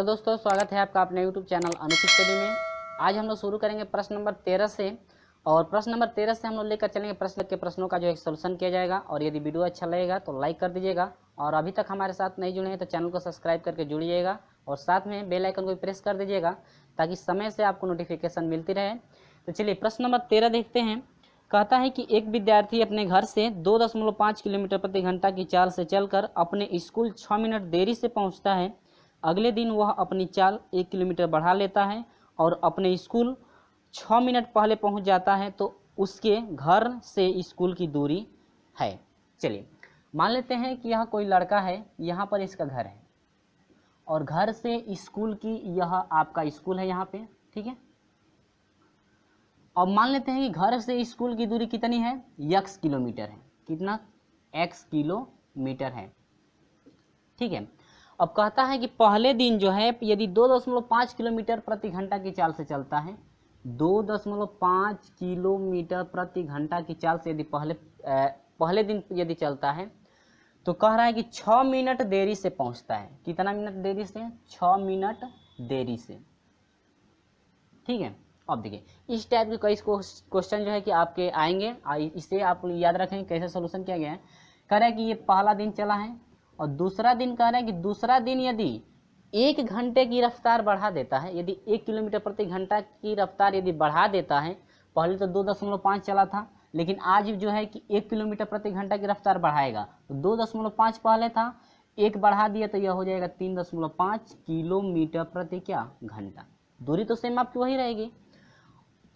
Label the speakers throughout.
Speaker 1: दोस्तों, स्वागत है आपका अपने YouTube चैनल अनुचित स्टडी में। आज हम लोग शुरू करेंगे प्रश्न नंबर 13 से। और प्रश्न नंबर 13 से हम लोग लेकर चलेंगे प्रश्नों का जो एक सोल्यूशन किया जाएगा। और यदि वीडियो अच्छा लगेगा तो लाइक कर दीजिएगा, और अभी तक हमारे साथ नहीं जुड़े हैं तो चैनल को सब्सक्राइब करके जुड़िएगा और साथ में बेल आइकन को प्रेस कर दीजिएगा ताकि समय से आपको नोटिफिकेशन मिलती रहे। तो चलिए प्रश्न नंबर 13 देखते हैं। कहता है कि एक विद्यार्थी अपने घर से 2.5 किलोमीटर प्रति घंटा की चाल से चलकर अपने स्कूल 6 मिनट देरी से पहुंचता है। अगले दिन वह अपनी चाल 1 किलोमीटर बढ़ा लेता है और अपने स्कूल 6 मिनट पहले पहुंच जाता है, तो उसके घर से स्कूल की दूरी है। चलिए मान लेते हैं कि यह कोई लड़का है, यहाँ पर इसका घर है और घर से स्कूल की यह आपका स्कूल है यहाँ पे, ठीक है। अब मान लेते हैं कि घर से स्कूल की दूरी कितनी है, x किलोमीटर है। कितना? x किलोमीटर है, ठीक है। अब कहता है कि पहले दिन जो है यदि 2.5 किलोमीटर प्रति घंटा की चाल से चलता है, 2.5 किलोमीटर प्रति घंटा की चाल से यदि पहले दिन यदि चलता है तो कह रहा है कि 6 मिनट देरी से पहुंचता है। कितना मिनट देरी से? 6 मिनट देरी से, ठीक है। अब देखिए इस टाइप के कई क्वेश्चन जो है कि आपके आएंगे, इसे आप याद रखें कैसे सोल्यूशन किया गया है। कह रहा है कि ये पहला दिन चला है और दूसरा दिन कह रहा है कि दूसरा दिन यदि 1 घंटे की रफ्तार बढ़ा देता है, यदि 1 किलोमीटर प्रति घंटा की रफ्तार यदि बढ़ा देता है, पहले तो 2.5 चला था लेकिन आज जो है कि 1 किलोमीटर प्रति घंटा की रफ्तार बढ़ाएगा, तो 2.5 पहले था, 1 बढ़ा दिया तो यह हो जाएगा 3.5 किलोमीटर प्रति क्या घंटा। दूरी तो सेम आपकी वही रहेगी।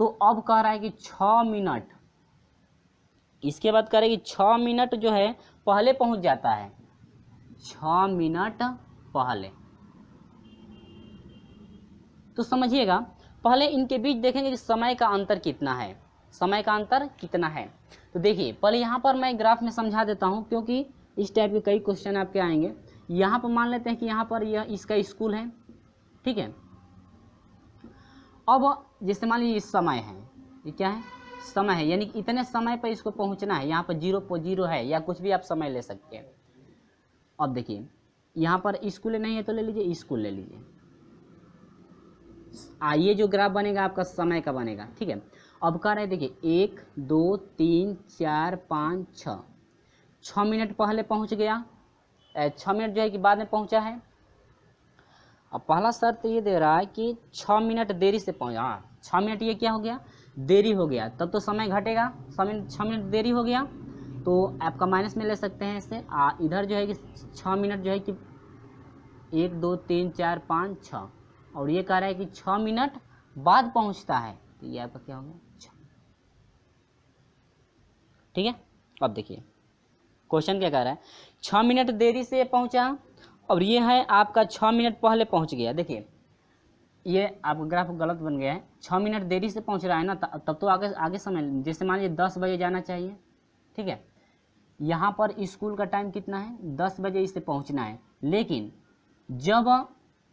Speaker 1: तो अब कह रहा है कि 6 मिनट, इसके बाद कह रहा है कि 6 मिनट जो है पहले पहुंच जाता है, 6 मिनट पहले। तो समझिएगा, पहले इनके बीच देखेंगे कि समय का अंतर कितना है, समय का अंतर कितना है। तो देखिए पहले यहाँ पर मैं ग्राफ में समझा देता हूँ क्योंकि इस टाइप के कई क्वेश्चन आपके आएंगे। यहाँ पर मान लेते हैं कि यहाँ पर यह इसका स्कूल है, ठीक है। अब जैसे मान लीजिए समय है, ये क्या है? समय है, यानी कि इतने समय पर इसको पहुँचना है। यहाँ पर 0 है या कुछ भी आप समय ले सकते हैं। अब देखिए यहाँ पर स्कूल नहीं है तो ले लीजिए स्कूल ले लीजिए। ये जो ग्राफ बनेगा आपका समय का बनेगा, ठीक है। अब कह रहे हैं देखिए 1 2 3 4 5 6 मिनट पहले पहुंच गया, 6 मिनट जो है कि बाद में पहुंचा है। अब पहला शर्त ये दे रहा है कि 6 मिनट देरी से पहुंचा। 6 मिनट ये क्या हो गया? देरी हो गया, तब तो समय घटेगा। 6 मिनट देरी हो गया तो आपका माइनस में ले सकते हैं इससे। इधर जो है कि 6 मिनट जो है कि 1 2 3 4 5 6, और ये कह रहा है कि 6 मिनट बाद पहुंचता है, तो ये आपका क्या हो गया 6, ठीक है। अब देखिए क्वेश्चन क्या कह रहा है, 6 मिनट देरी से पहुंचा और ये है आपका 6 मिनट पहले पहुंच गया। देखिए ये आपका ग्राफ गलत बन गया है। 6 मिनट देरी से पहुंच रहा है ना, तब तो आगे समय, जैसे मान लीजिए 10 बजे जाना चाहिए, ठीक है। यहाँ पर स्कूल का टाइम कितना है? 10 बजे इसे पहुँचना है, लेकिन जब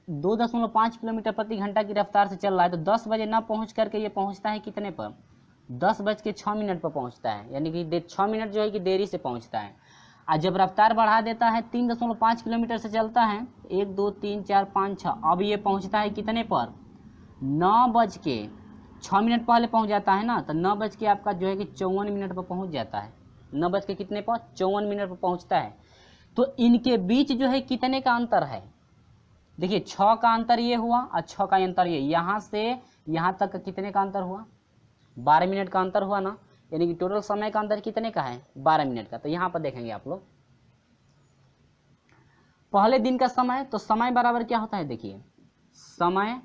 Speaker 1: 2.5 किलोमीटर प्रति घंटा की रफ्तार से चल रहा है तो 10 बजे ना पहुँच करके ये पहुँचता है कितने पर? 10:06 पर पहुँचता है, यानी कि 6 मिनट जो है कि देरी से पहुँचता है। और जब रफ्तार बढ़ा देता है 3.5 किलोमीटर से चलता है, 1 2 3 4 5 6, अब ये पहुँचता है कितने पर? 9:06 पहले पहुँच जाता है ना, तो 9 आपका जो है कि 54 पर पहुँच जाता है। 9 कितने पर? 54 पर पहुँचता है। तो इनके बीच जो है कितने का अंतर है? देखिए 6 का अंतर ये हुआ और 6 का अंतर ये, यहाँ से यहाँ तक कितने का अंतर हुआ? 12 मिनट का अंतर हुआ ना, यानी कि टोटल समय का अंतर कितने का है? 12 मिनट का। तो यहाँ पर देखेंगे आप लोग पहले दिन का समय, तो समय बराबर क्या होता है? देखिए समय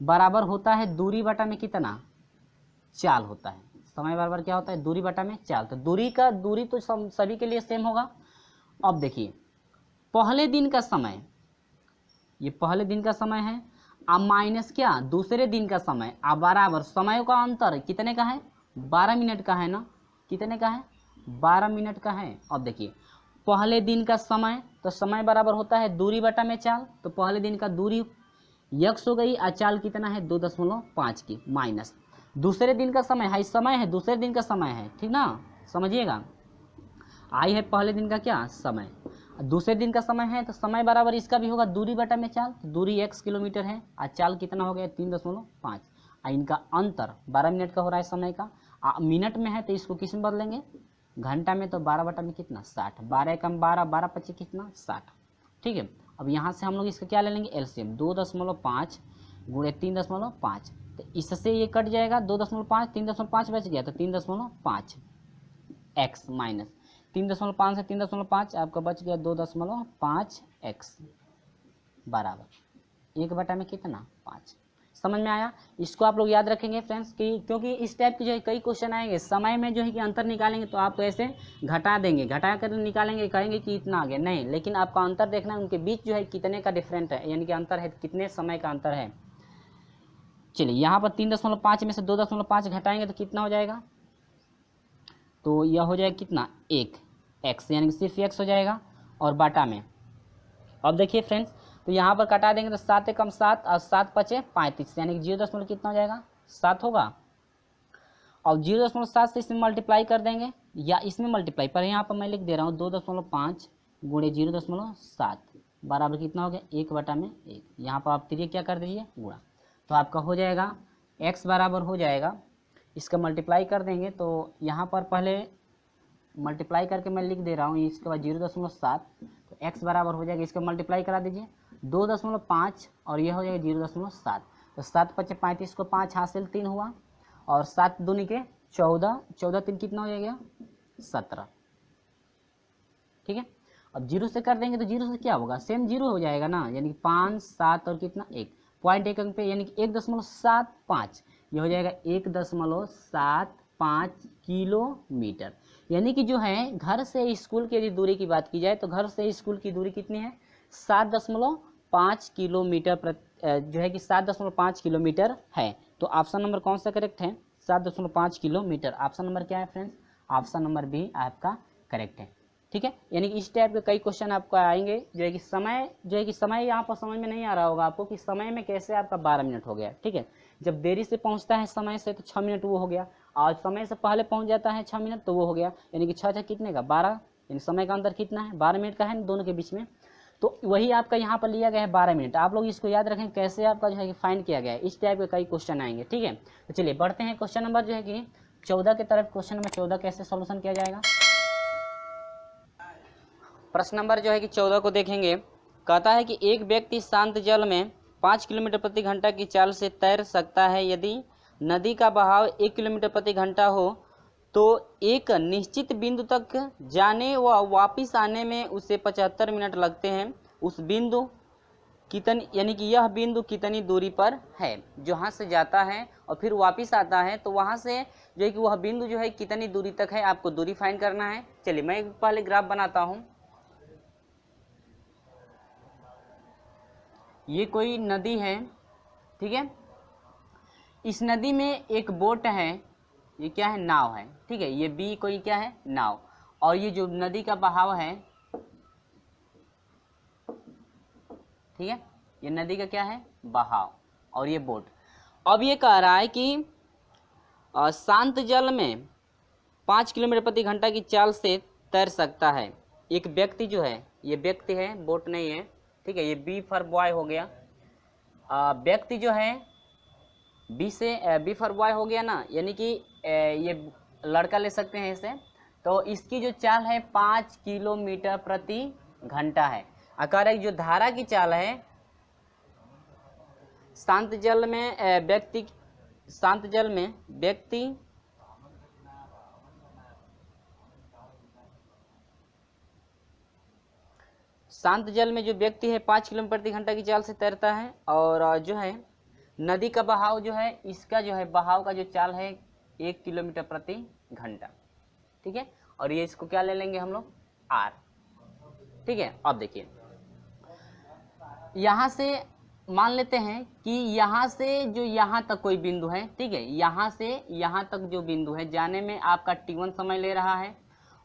Speaker 1: बराबर होता है दूरी बटा में कितना? चाल होता है। समय बराबर क्या होता है? दूरी बटा में चाल। तो दूरी तो सभी के लिए सेम होगा। अब देखिए पहले दिन का समय, ये पहले दिन का समय है, अब माइनस क्या? दूसरे दिन का समय, अब बराबर समय का अंतर कितने का है? 12 मिनट का है ना। कितने का है? 12 मिनट का है। अब देखिए पहले दिन का समय, तो समय बराबर होता है दूरी बटा में चाल। तो पहले दिन का दूरी x हो गई और चाल कितना है? 2.5 की, माइनस दूसरे दिन का समय है, समय है दूसरे दिन का समय है, ठीक ना, समझिएगा। आई है पहले दिन का क्या? समय। दूसरे दिन का समय है तो समय बराबर इसका भी होगा दूरी बटा में चाल, तो दूरी x किलोमीटर है और चाल कितना हो गया 3.5। इनका अंतर 12 मिनट का हो रहा है समय का। मिनट में है तो इसको किस में बदलेंगे, घंटा में, तो 12 बटा में कितना 60, 12 कम 12, 12 पच्चीस कितना 60। ठीक है, अब यहाँ से हम लोग इसका क्या ले लेंगे एलसीएम, 2.5 गुणे 3.5, तो इससे ये कट जाएगा 2.5, 3.5 बच गया तो 3.5 x माइनस 3.5 से 3.5 आपका बच गया 2.5 x बराबर 1 बटा में कितना 5। समझ में आया। इसको आप लोग याद रखेंगे फ्रेंड्स कि क्योंकि इस टाइप के जो है कई क्वेश्चन आएंगे, समय में जो है कि अंतर निकालेंगे तो आप ऐसे घटा देंगे, घटा कर निकालेंगे, कहेंगे कि इतना आ गया, नहीं, लेकिन आपका अंतर देखना है उनके बीच जो है कितने का डिफरेंट है, यानी कि अंतर है कितने समय का अंतर है। चलिए यहाँ पर 3.5 में से 2.5 घटाएंगे तो कितना हो जाएगा, तो यह हो जाएगा कितना 1 x, यानी कि सिर्फ x हो जाएगा और बाटा में। अब देखिए फ्रेंड्स, तो यहाँ पर कटा देंगे तो 7 कम 7 और 7 पचे 35, यानी कि 0 कितना हो जाएगा 7 होगा। और 0.7 से इसमें मल्टीप्लाई कर देंगे या इसमें मल्टीप्लाई, पर यहाँ पर मैं लिख दे रहा हूँ 2.5 गुणे 0.7 बराबर कितना हो गया 1 बटा में 1। यहाँ पर आप तिरिया क्या कर दीजिए गुणा, तो आपका हो जाएगा x बराबर हो जाएगा, इसका मल्टीप्लाई कर देंगे तो यहाँ पर पहले मल्टीप्लाई करके मैं लिख दे रहा हूँ, इसके बाद 0.7, तो x बराबर हो जाएगा, इसका मल्टीप्लाई करा दीजिए 2.5 और यह हो जाएगा 0.7, तो 7 पचे 35 को 5 हासिल 3 हुआ और 7 दूनी के 14, 14 3 कितना हो जाएगा 17। ठीक है, अब 0 से कर देंगे तो 0 से क्या होगा, सेम 0 हो जाएगा ना, यानी कि 5 7 और कितना 1 पॉइंट 1 अंक पे, यानी कि 1.75, यह हो जाएगा 1.75 किलोमीटर। यानी कि जो है घर से स्कूल की यदि दूरी की बात की जाए तो घर से स्कूल की दूरी कितनी है 7.5 किलोमीटर जो है कि 7.5 किलोमीटर है। तो ऑप्शन नंबर कौन सा करेक्ट है 7.5 किलोमीटर। ऑप्शन नंबर क्या है फ्रेंड्स, ऑप्शन नंबर बी आपका करेक्ट है। ठीक है, यानी कि इस टाइप के कई क्वेश्चन आपको आएंगे जो है कि समय यहाँ पर समझ में नहीं आ रहा होगा आपको कि समय में कैसे आपका 12 मिनट हो गया। ठीक है, जब देरी से पहुँचता है समय से तो 6 मिनट वो हो गया, और समय से पहले पहुँच जाता है 6 मिनट तो वो हो गया, यानी कि 6 कितने का 12, यानी समय का अंतर कितना है 12 मिनट का है दोनों के बीच में। तो वही आपका यहाँ पर लिया गया है 12 मिनट। आप लोग इसको याद रखें कैसे आपका जो है कि फाइंड किया गया है, इस टाइप के कई क्वेश्चन आएंगे। ठीक है, तो चलिए बढ़ते हैं क्वेश्चन नंबर जो है कि 14 की तरफ। क्वेश्चन नंबर 14 कैसे सॉल्यूशन किया जाएगा। प्रश्न नंबर जो है कि 14 को देखेंगे। कहता है कि एक व्यक्ति शांत जल में 5 किलोमीटर प्रति घंटा की चाल से तैर सकता है। यदि नदी का बहाव 1 किलोमीटर प्रति घंटा हो तो एक निश्चित बिंदु तक जाने व वापस आने में उसे 75 मिनट लगते हैं। उस बिंदु कितनी, यानी कि यह बिंदु कितनी दूरी पर है, जहाँ से जाता है और फिर वापस आता है, तो वहाँ से जो है कि वह बिंदु जो है कितनी दूरी तक है, आपको दूरी फाइंड करना है। चलिए मैं पहले ग्राफ बनाता हूँ। ये कोई नदी है, ठीक है, इस नदी में एक बोट है, ये क्या है नाव है। ठीक है, ये बी कोई क्या है नाव, और ये जो नदी का बहाव है, ठीक है, ये नदी का क्या है बहाव और ये बोट। अब ये कह रहा है कि शांत जल में 5 किलोमीटर प्रति घंटा की चाल से तैर सकता है। एक व्यक्ति जो है, ये व्यक्ति है बोट नहीं है। ठीक है, ये बी फॉर बॉय हो गया। व्यक्ति जो है बी फॉर बॉय हो गया ना, यानी कि ये लड़का ले सकते हैं इसे। तो इसकी जो चाल है 5 किलोमीटर प्रति घंटा है। अगर जो धारा की चाल है शांत जल में व्यक्ति शांत जल में जो व्यक्ति है 5 किलोमीटर प्रति घंटा की चाल से तैरता है, और जो है नदी का बहाव जो है, इसका जो है बहाव का जो चाल है 1 किलोमीटर प्रति घंटा। ठीक है, और ये इसको क्या ले लेंगे हम लोग आर। ठीक है, अब देखिए यहाँ से मान लेते हैं कि यहाँ से जो यहाँ तक कोई बिंदु है। ठीक है, यहाँ से यहाँ तक जो बिंदु है जाने में आपका t1 समय ले रहा है,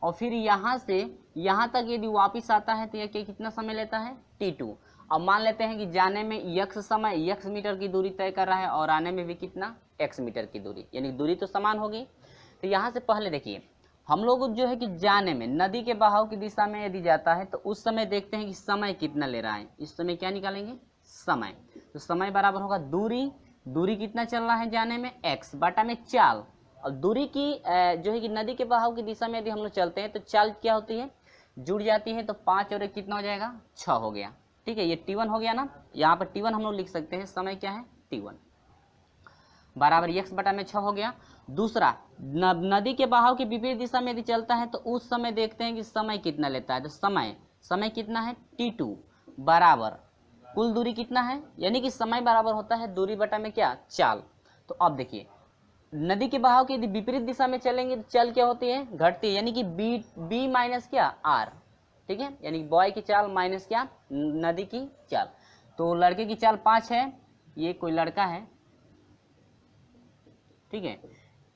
Speaker 1: और फिर यहाँ से यहाँ तक यदि वापस आता है तो यह कितना समय लेता है t2। अब मान लेते हैं कि जाने में x समय x मीटर की दूरी तय कर रहा है और आने में भी कितना x मीटर की दूरी, यानी दूरी तो समान होगी। तो यहाँ से पहले देखिए हम लोग जो है कि जाने में नदी के बहाव की दिशा में यदि जाता है तो उस समय देखते हैं कि समय कितना ले रहा है। इस समय क्या निकालेंगे, समय। तो समय बराबर होगा दूरी, दूरी कितना चल रहा है जाने में, x बटा में चाल। और दूरी की जो है कि नदी के बहाव की दिशा में यदि हम लोग चलते हैं तो चाल क्या होती है, जुड़ जाती है। तो 5 और 1 कितना हो जाएगा, 6 हो गया। ठीक है, ये t1 हो गया ना, यहाँ पर t1 हम लोग लिख सकते हैं, समय क्या है t1 बराबर x बटा में 6 हो गया। दूसरा, नदी के बहाव की विपरीत दिशा में यदि चलता है तो उस समय देखते हैं कि समय कितना लेता है। तो समय कितना है t2 बराबर कुल दूरी कितना है, यानी कि समय बराबर होता है दूरी बटा में क्या, चाल। तो अब देखिए नदी के बहाव की यदि विपरीत दिशा में चलेंगे तो चाल क्या होती है, घटती है, यानी कि b माइनस क्या r। ठीक है, यानी कि बॉय की चाल माइनस क्या, नदी की चाल। तो लड़के की चाल 5 है, ये कोई लड़का है, ठीक है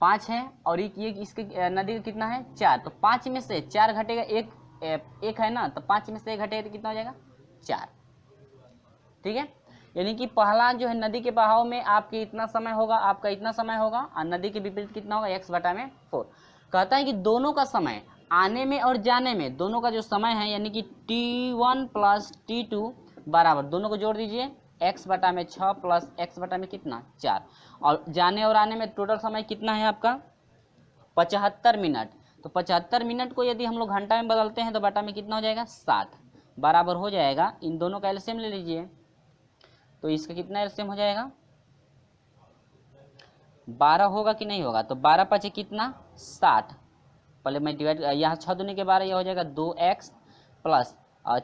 Speaker 1: 5 है, और ये इसके नदी का कितना है 4। तो 5 में से 4 घटेगा, एक है ना, तो 5 में से 1 घटेगा तो कितना हो जाएगा 4। ठीक है, यानी कि पहला जो है नदी के बहाव में आपकी इतना समय होगा, आपका इतना समय होगा, और नदी के विपरीत कितना होगा, x बटा में 4। कहता है कि दोनों का समय आने में और जाने में, दोनों का जो समय है यानी कि t1 प्लस t2 बराबर, दोनों को जोड़ दीजिए, x बटा में 6 प्लस x बटा में कितना 4, और जाने और आने में टोटल समय कितना है आपका 75 मिनट। तो 75 मिनट को यदि हम लोग घंटा में बदलते हैं तो बटा में कितना हो जाएगा 60 बराबर हो जाएगा, इन दोनों का एलसीएम ले लीजिए। तो इसका कितना एलसीएम हो जाएगा 12 होगा कि नहीं होगा, तो 12 पचे कितना 60, पहले मैं डिवाइड, यहाँ 6 दूनी के 12, ये हो जाएगा 2x प्लस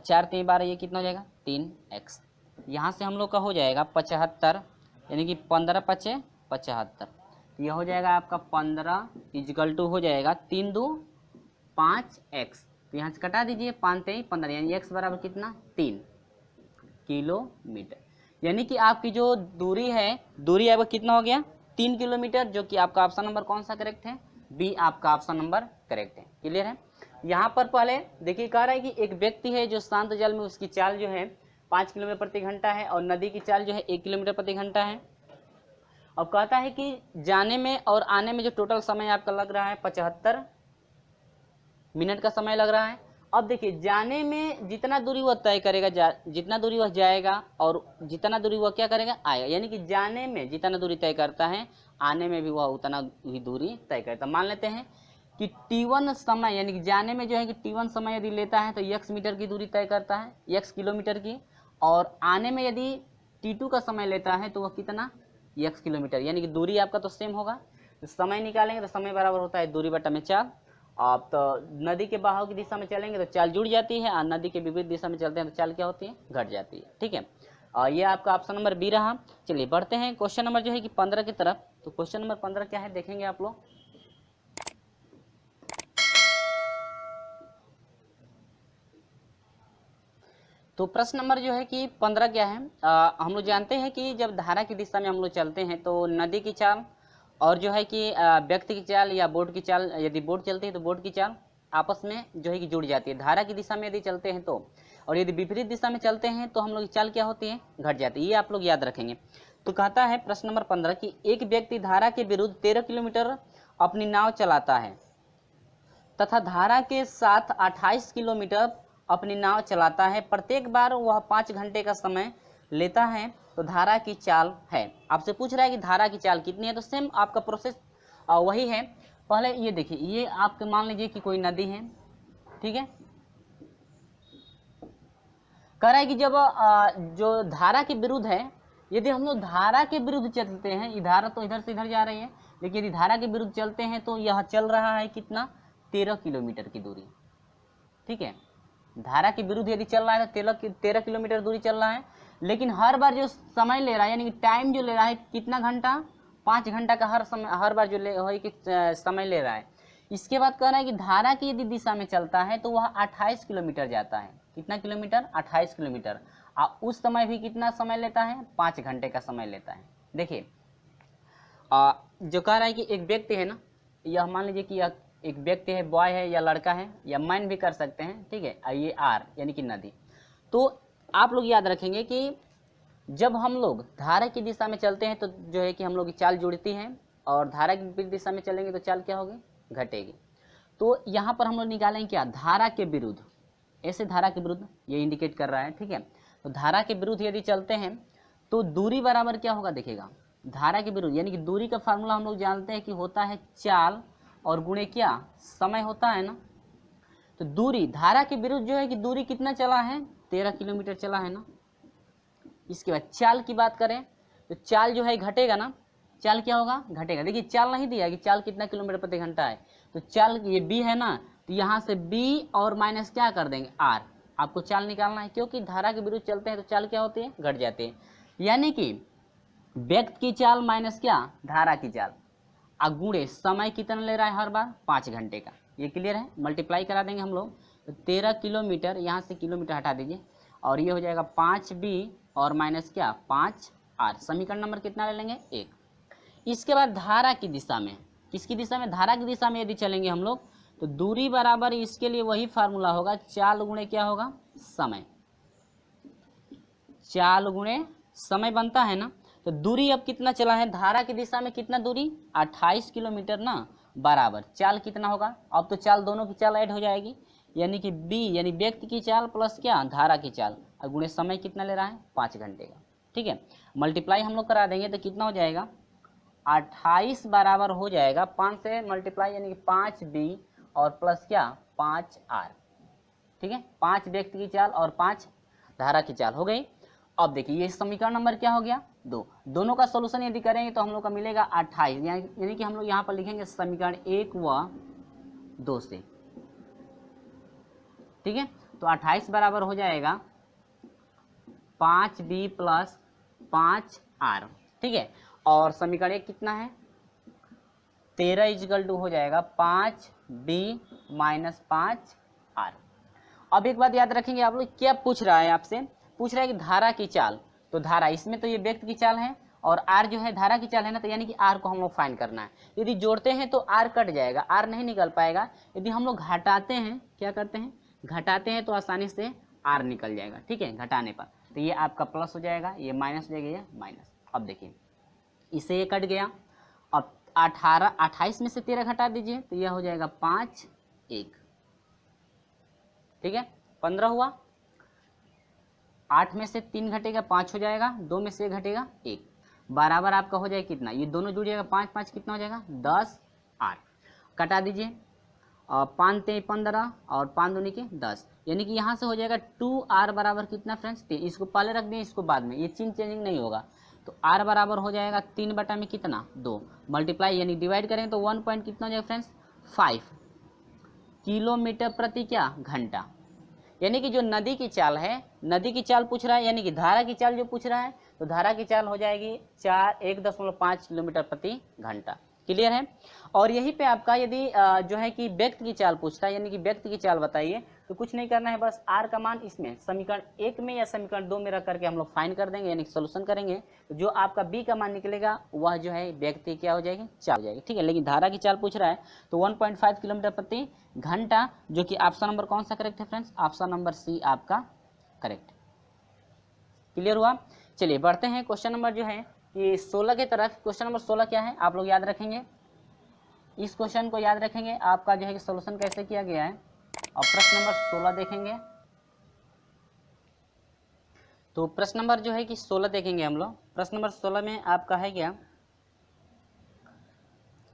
Speaker 1: 4 3 12, ये कितना हो जाएगा 3x। यहाँ से हम लोग का हो जाएगा 75, यानी कि 15 पचे 75, यह हो जाएगा आपका 15 इजकल टू हो जाएगा 3 2 5x। तो यहाँ से कटा दीजिए, 5 3 15, यानी x बराबर कितना 3 किलोमीटर। यानी कि आपकी जो दूरी है, दूरी आपका कितना हो गया 3 किलोमीटर, जो कि आपका ऑप्शन नंबर कौन सा करेक्ट है, बी आपका ऑप्शन नंबर करेक्ट है। क्लियर है। यहाँ पर पहले देखिए कह रहा है कि एक व्यक्ति है जो शांत जल में, उसकी चाल जो है 5 किलोमीटर प्रति घंटा है, और नदी की चाल जो है 1 किलोमीटर प्रति घंटा है। अब कहता है कि जाने में और आने में जो टोटल समय आपका लग रहा है 75 मिनट का समय लग रहा है। अब देखिए जाने में जितना दूरी वह तय करेगा, जितना दूरी वह जाएगा और जितना दूरी वह क्या करेगा आएगा, यानी कि जाने में जितना दूरी तय करता है आने में भी वह उतना ही दूरी तय करता है। मान लेते हैं कि t1 समय, यानी कि जाने में जो है कि t1 समय यदि लेता है तो x मीटर की दूरी तय करता है, x किलोमीटर की, और आने में यदि t2 का समय लेता है तो वह कितना x किलोमीटर, यानी कि दूरी आपका तो सेम होगा। तो समय निकालेंगे तो समय बराबर होता है दूरी बटा में चाल। आप तो नदी के बहाव की दिशा में चलेंगे तो चाल जुड़ जाती है, और नदी के विपरीत दिशा में चलते हैं तो चाल क्या होती है घट जाती है। ठीक है, और ये आपका ऑप्शन नंबर बी रहा। चलिए बढ़ते हैं क्वेश्चन नंबर जो है कि 15 की तरफ। तो क्वेश्चन नंबर 15 क्या है देखेंगे आप लोग। तो प्रश्न नंबर जो है कि 15 क्या है, हम लोग जानते हैं कि जब धारा की दिशा में हम लोग चलते हैं तो नदी की चाल और जो है कि व्यक्ति की चाल या बोट की चाल, यदि बोट चलती है तो बोट की चाल आपस में जो है कि जुड़ जाती है। धारा की दिशा में यदि चलते हैं तो, और यदि विपरीत दिशा में चलते हैं तो हम लोग की चाल क्या होती है घट जाती है। ये आप लोग याद रखेंगे। तो कहता है प्रश्न नंबर 15 कि एक व्यक्ति धारा के विरुद्ध 13 किलोमीटर अपनी नाव चलाता है तथा धारा के साथ 28 किलोमीटर अपनी नाव चलाता है। प्रत्येक बार वह 5 घंटे का समय लेता है, तो धारा की चाल है। आपसे पूछ रहा है कि धारा की चाल कितनी है, तो सेम आपका प्रोसेस वही है। पहले ये देखिए, ये आपके मान लीजिए कि कोई नदी है, ठीक है। कह रहा है कि जब जो धारा के विरुद्ध है, यदि हम लोग धारा के विरुद्ध चलते हैं, ये धारा तो इधर से इधर जा रही है, लेकिन यदि धारा के विरुद्ध चलते हैं तो यह चल रहा है कितना 13 किलोमीटर की दूरी। ठीक है, धारा के विरुद्ध यदि चल रहा है तो 13 किलोमीटर दूरी चल रहा है, लेकिन हर बार जो समय ले रहा है, यानी कि टाइम जो ले रहा है कितना घंटा 5 घंटा का हर बार जो समय ले रहा है। इसके बाद कह रहा है कि धारा की यदि दिशा में चलता है तो वह 28 किलोमीटर जाता है। कितना किलोमीटर 28 किलोमीटर, और उस समय भी कितना समय लेता है 5 घंटे का समय लेता है। देखिए जो कह रहा है कि एक व्यक्ति है ना, यह मान लीजिए कि यह एक व्यक्ति है, बॉय है या लड़का है या मैन भी कर सकते हैं, ठीक है। ये आर यानी कि नदी। तो आप लोग याद रखेंगे कि जब हम लोग धारा की दिशा में चलते हैं तो जो है कि हम लोग की चाल जुड़ती है, और धारा की विपरीत दिशा में चलेंगे तो चाल क्या होगी घटेगी। तो यहाँ पर हम लोग निकालेंगे क्या, धारा के विरुद्ध, ऐसे धारा के विरुद्ध ये इंडिकेट कर रहा है, ठीक है। तो धारा के विरुद्ध यदि चलते हैं तो दूरी बराबर क्या होगा, देखिएगा धारा के विरुद्ध, यानी कि दूरी का फार्मूला हम लोग जानते हैं कि होता है चाल और गुणे क्या, समय होता है ना। तो दूरी, धारा के विरुद्ध जो है कि दूरी कितना चला है, 13 किलोमीटर चला है ना। इसके बाद चाल की बात करें तो चाल जो है घटेगा ना, चाल क्या होगा, घटेगा। देखिए चाल नहीं दिया कि चाल कितना किलोमीटर प्रति घंटा है, तो चाल ये बी है ना, तो यहाँ से बी और माइनस क्या कर देंगे, आर। आपको चाल निकालना है, क्योंकि धारा के विरुद्ध चलते हैं तो चाल क्या होती है, घट जाती है। यानी कि व्यक्त की चाल माइनस क्या, धारा की चाल, गुणे समय कितना ले रहा है हर बार, 5 घंटे का। ये क्लियर है, मल्टीप्लाई करा देंगे हम लोग। तो 13 किलोमीटर, यहाँ से किलोमीटर हटा दीजिए, और ये हो जाएगा 5b और माइनस क्या, 5r। समीकरण नंबर कितना ले लेंगे, 1। इसके बाद धारा की दिशा में, किसकी दिशा में, धारा की दिशा में यदि चलेंगे हम लोग तो दूरी बराबर, इसके लिए वही फार्मूला होगा, चाल गुणे क्या होगा, समय। चाल गुणे समय बनता है ना। तो दूरी अब कितना चला है, धारा की दिशा में कितना दूरी, 28 किलोमीटर ना, बराबर चाल कितना होगा। अब तो चाल, दोनों की चाल ऐड हो जाएगी, यानी कि b यानी व्यक्ति की चाल प्लस क्या, धारा की चाल, और गुणे समय कितना ले रहा है, 5 घंटे का, ठीक है। मल्टीप्लाई हम लोग करा देंगे तो कितना हो जाएगा, 28 बराबर हो जाएगा 5 से मल्टीप्लाई, यानी कि 5b और प्लस क्या, 5r, ठीक है। 5 व्यक्ति की चाल और 5 धारा की चाल हो गई। अब देखिए ये समीकरण नंबर क्या हो गया, 2। दोनों का सॉल्यूशन यदि करेंगे तो हम लोग का मिलेगा 28, यानी कि हम लोग यहाँ पर लिखेंगे समीकरण 1 व 2 से, ठीक है। तो 28 बराबर हो जाएगा 5b प्लस 5r, ठीक है। और समीकरण 1 कितना है, 13 इजकल टू हो जाएगा 5b माइनस 5r। अब एक बात याद रखेंगे आप लोग, क्या पूछ रहा है आपसे, पूछ रहा है कि धारा की चाल, तो धारा इसमें तो ये व्यक्त की चाल है और आर जो है धारा की चाल है ना, तो यानी कि आर को हम लोग फाइंड करना है। यदि जोड़ते हैं तो आर कट जाएगा, आर नहीं निकल पाएगा। यदि हम लोग घटाते हैं, क्या करते हैं, घटाते हैं तो आसानी से आर निकल जाएगा, ठीक है, घटाने पर। तो ये आपका प्लस हो जाएगा, ये माइनस हो जाएगा, ये माइनस। अब देखिए इससे ये कट गया। अब 28 में से 13 घटा दीजिए तो यह हो जाएगा 5 1, ठीक है, 15 हुआ। 8 में से 3 घटेगा 5 हो जाएगा, 2 में से 1 घटेगा 1, बराबर आपका हो जाएगा कितना, ये दोनों जुड़ जाएगा 5 5 कितना हो जाएगा 10 r। कटा दीजिए, 5 3 15 और 5 दूनी के 10, यानी कि यहाँ से हो जाएगा 2r बराबर कितना फ्रेंड्स, 3। इसको पहले रख दिए, इसको बाद में, ये चिन्ह चेंजिंग नहीं होगा। तो r बराबर हो जाएगा 3 बटा में कितना, 2, मल्टीप्लाई यानी डिवाइड करेंगे तो 1 पॉइंट कितना हो जाएगा फ्रेंड्स, 5 किलोमीटर प्रति क्या, घंटा। यानी कि जो नदी की चाल है, नदी की चाल पूछ रहा है, यानी कि धारा की चाल जो पूछ रहा है, तो धारा की चाल हो जाएगी 1.5 किलोमीटर प्रति घंटा। क्लियर है। और यहीं पे आपका यदि जो है कि व्यक्त की चाल पूछता है, यानी कि व्यक्त की चाल बताइए, तो कुछ नहीं करना है, बस आर का मान इसमें समीकरण 1 में या समीकरण 2 में रख करके हम लोग फाइंड कर देंगे, यानी सोल्यूशन करेंगे। तो जो आपका बी का मान निकलेगा वह जो है व्यक्त की क्या हो जाएगी, चाल हो जाएगी, ठीक है। लेकिन धारा की चाल पूछ रहा है तो 1.5 किलोमीटर प्रति घंटा, जो कि ऑप्शन नंबर कौन सा करेक्ट है फ्रेंड्स, ऑप्शन नंबर सी आपका करेक्ट। क्लियर हुआ। चलिए बढ़ते हैं क्वेश्चन नंबर जो है कि 16 की तरफ। क्वेश्चन नंबर 16 क्या है, आप लोग याद रखेंगे, इस क्वेश्चन को याद रखेंगे, आपका जो है कि सोल्यूशन कैसे किया गया है। और प्रश्न नंबर 16 देखेंगे, तो प्रश्न नंबर जो है कि 16 देखेंगे हम लोग। प्रश्न नंबर 16 में आपका है क्या,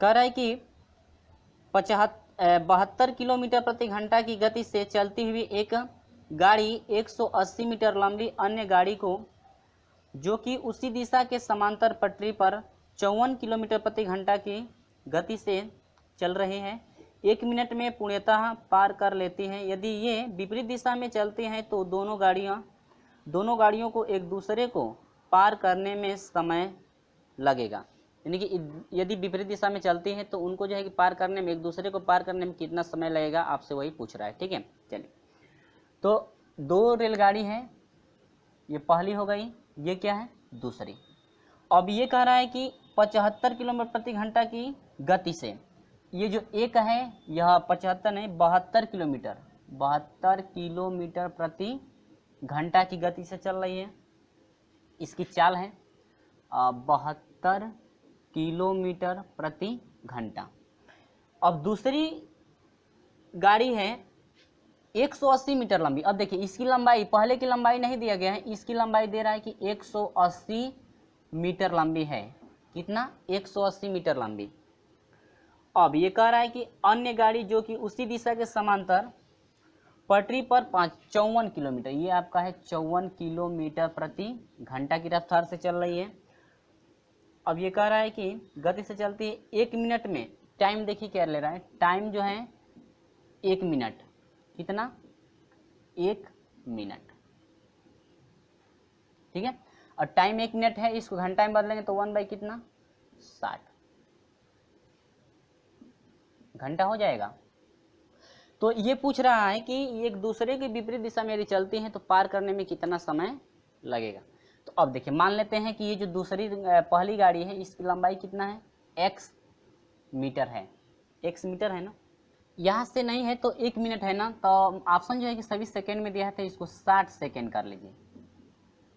Speaker 1: कह रहा है कि 72 किलोमीटर प्रति घंटा की गति से चलती हुई एक गाड़ी 180 मीटर लंबी अन्य गाड़ी को, जो कि उसी दिशा के समांतर पटरी पर 54 किलोमीटर प्रति घंटा की गति से चल रहे हैं, 1 मिनट में पूर्णतः पार कर लेती हैं। यदि ये विपरीत दिशा में चलती हैं तो दोनों गाड़ियों को एक दूसरे को पार करने में समय लगेगा। यानी कि यदि विपरीत दिशा में चलती हैं तो उनको जो है कि पार करने में, एक दूसरे को पार करने में कितना समय लगेगा, आपसे वही पूछ रहा है, ठीक है। चलिए, तो 2 रेलगाड़ी है, ये पहली हो गई, ये क्या है, दूसरी। अब ये कह रहा है कि 75 किलोमीटर प्रति घंटा की गति से, ये जो एक है यह 75 नहीं 72 किलोमीटर प्रति घंटा की गति से चल रही है, इसकी चाल है 72 किलोमीटर प्रति घंटा। अब दूसरी गाड़ी है 180 मीटर लंबी। अब देखिए इसकी लंबाई, पहले की लंबाई नहीं दिया गया है, इसकी लंबाई दे रहा है कि 180 मीटर लंबी है। कितना? 180 मीटर लंबी। अब ये कह रहा है कि अन्य गाड़ी जो कि उसी दिशा के समांतर पटरी पर 54 किलोमीटर, ये आपका है 54 किलोमीटर प्रति घंटा की रफ्तार से चल रही है। अब ये कह रहा है कि गति से चलती है 1 मिनट में। टाइम देखिए क्या ले रहा है, टाइम जो है 1 मिनट। कितना? 1 मिनट। ठीक है, और टाइम 1 मिनट है, इसको घंटा में बदलेंगे तो 1 बाई कितना? 60 घंटा हो जाएगा। तो ये पूछ रहा है कि एक दूसरे के विपरीत दिशा में यदि चलती हैं तो पार करने में कितना समय लगेगा। तो अब देखिए मान लेते हैं कि ये जो दूसरी पहली गाड़ी है इसकी लंबाई कितना है? x मीटर है। x मीटर है ना, यहाँ से नहीं है तो 1 मिनट है ना, तो ऑप्शन जो है कि सभी सेकेंड में दिया है तो इसको 60 सेकेंड कर लीजिए।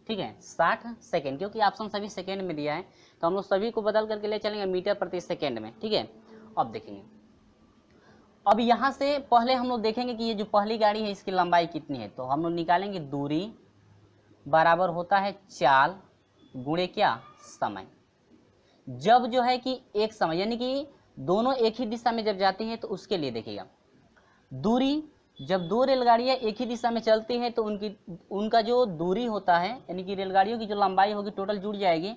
Speaker 1: ठीक है, 60 सेकेंड, क्योंकि ऑप्शन सभी सेकेंड में दिया है तो हम लोग सभी को बदल करके ले चलेंगे मीटर प्रति सेकेंड में। ठीक है, अब देखेंगे, अब यहाँ से पहले हम लोग देखेंगे कि ये जो पहली गाड़ी है इसकी लंबाई कितनी है। तो हम लोग निकालेंगे दूरी बराबर होता है चाल गुणे क्या? समय। जब जो है कि एक समय यानी कि दोनों एक ही दिशा में जब जाती हैं तो उसके लिए देखिएगा, दूरी जब दो रेलगाड़ियां एक ही दिशा में चलती हैं तो उनका जो दूरी होता है यानी कि रेलगाड़ियों की जो लंबाई होगी टोटल जुड़ जाएगी।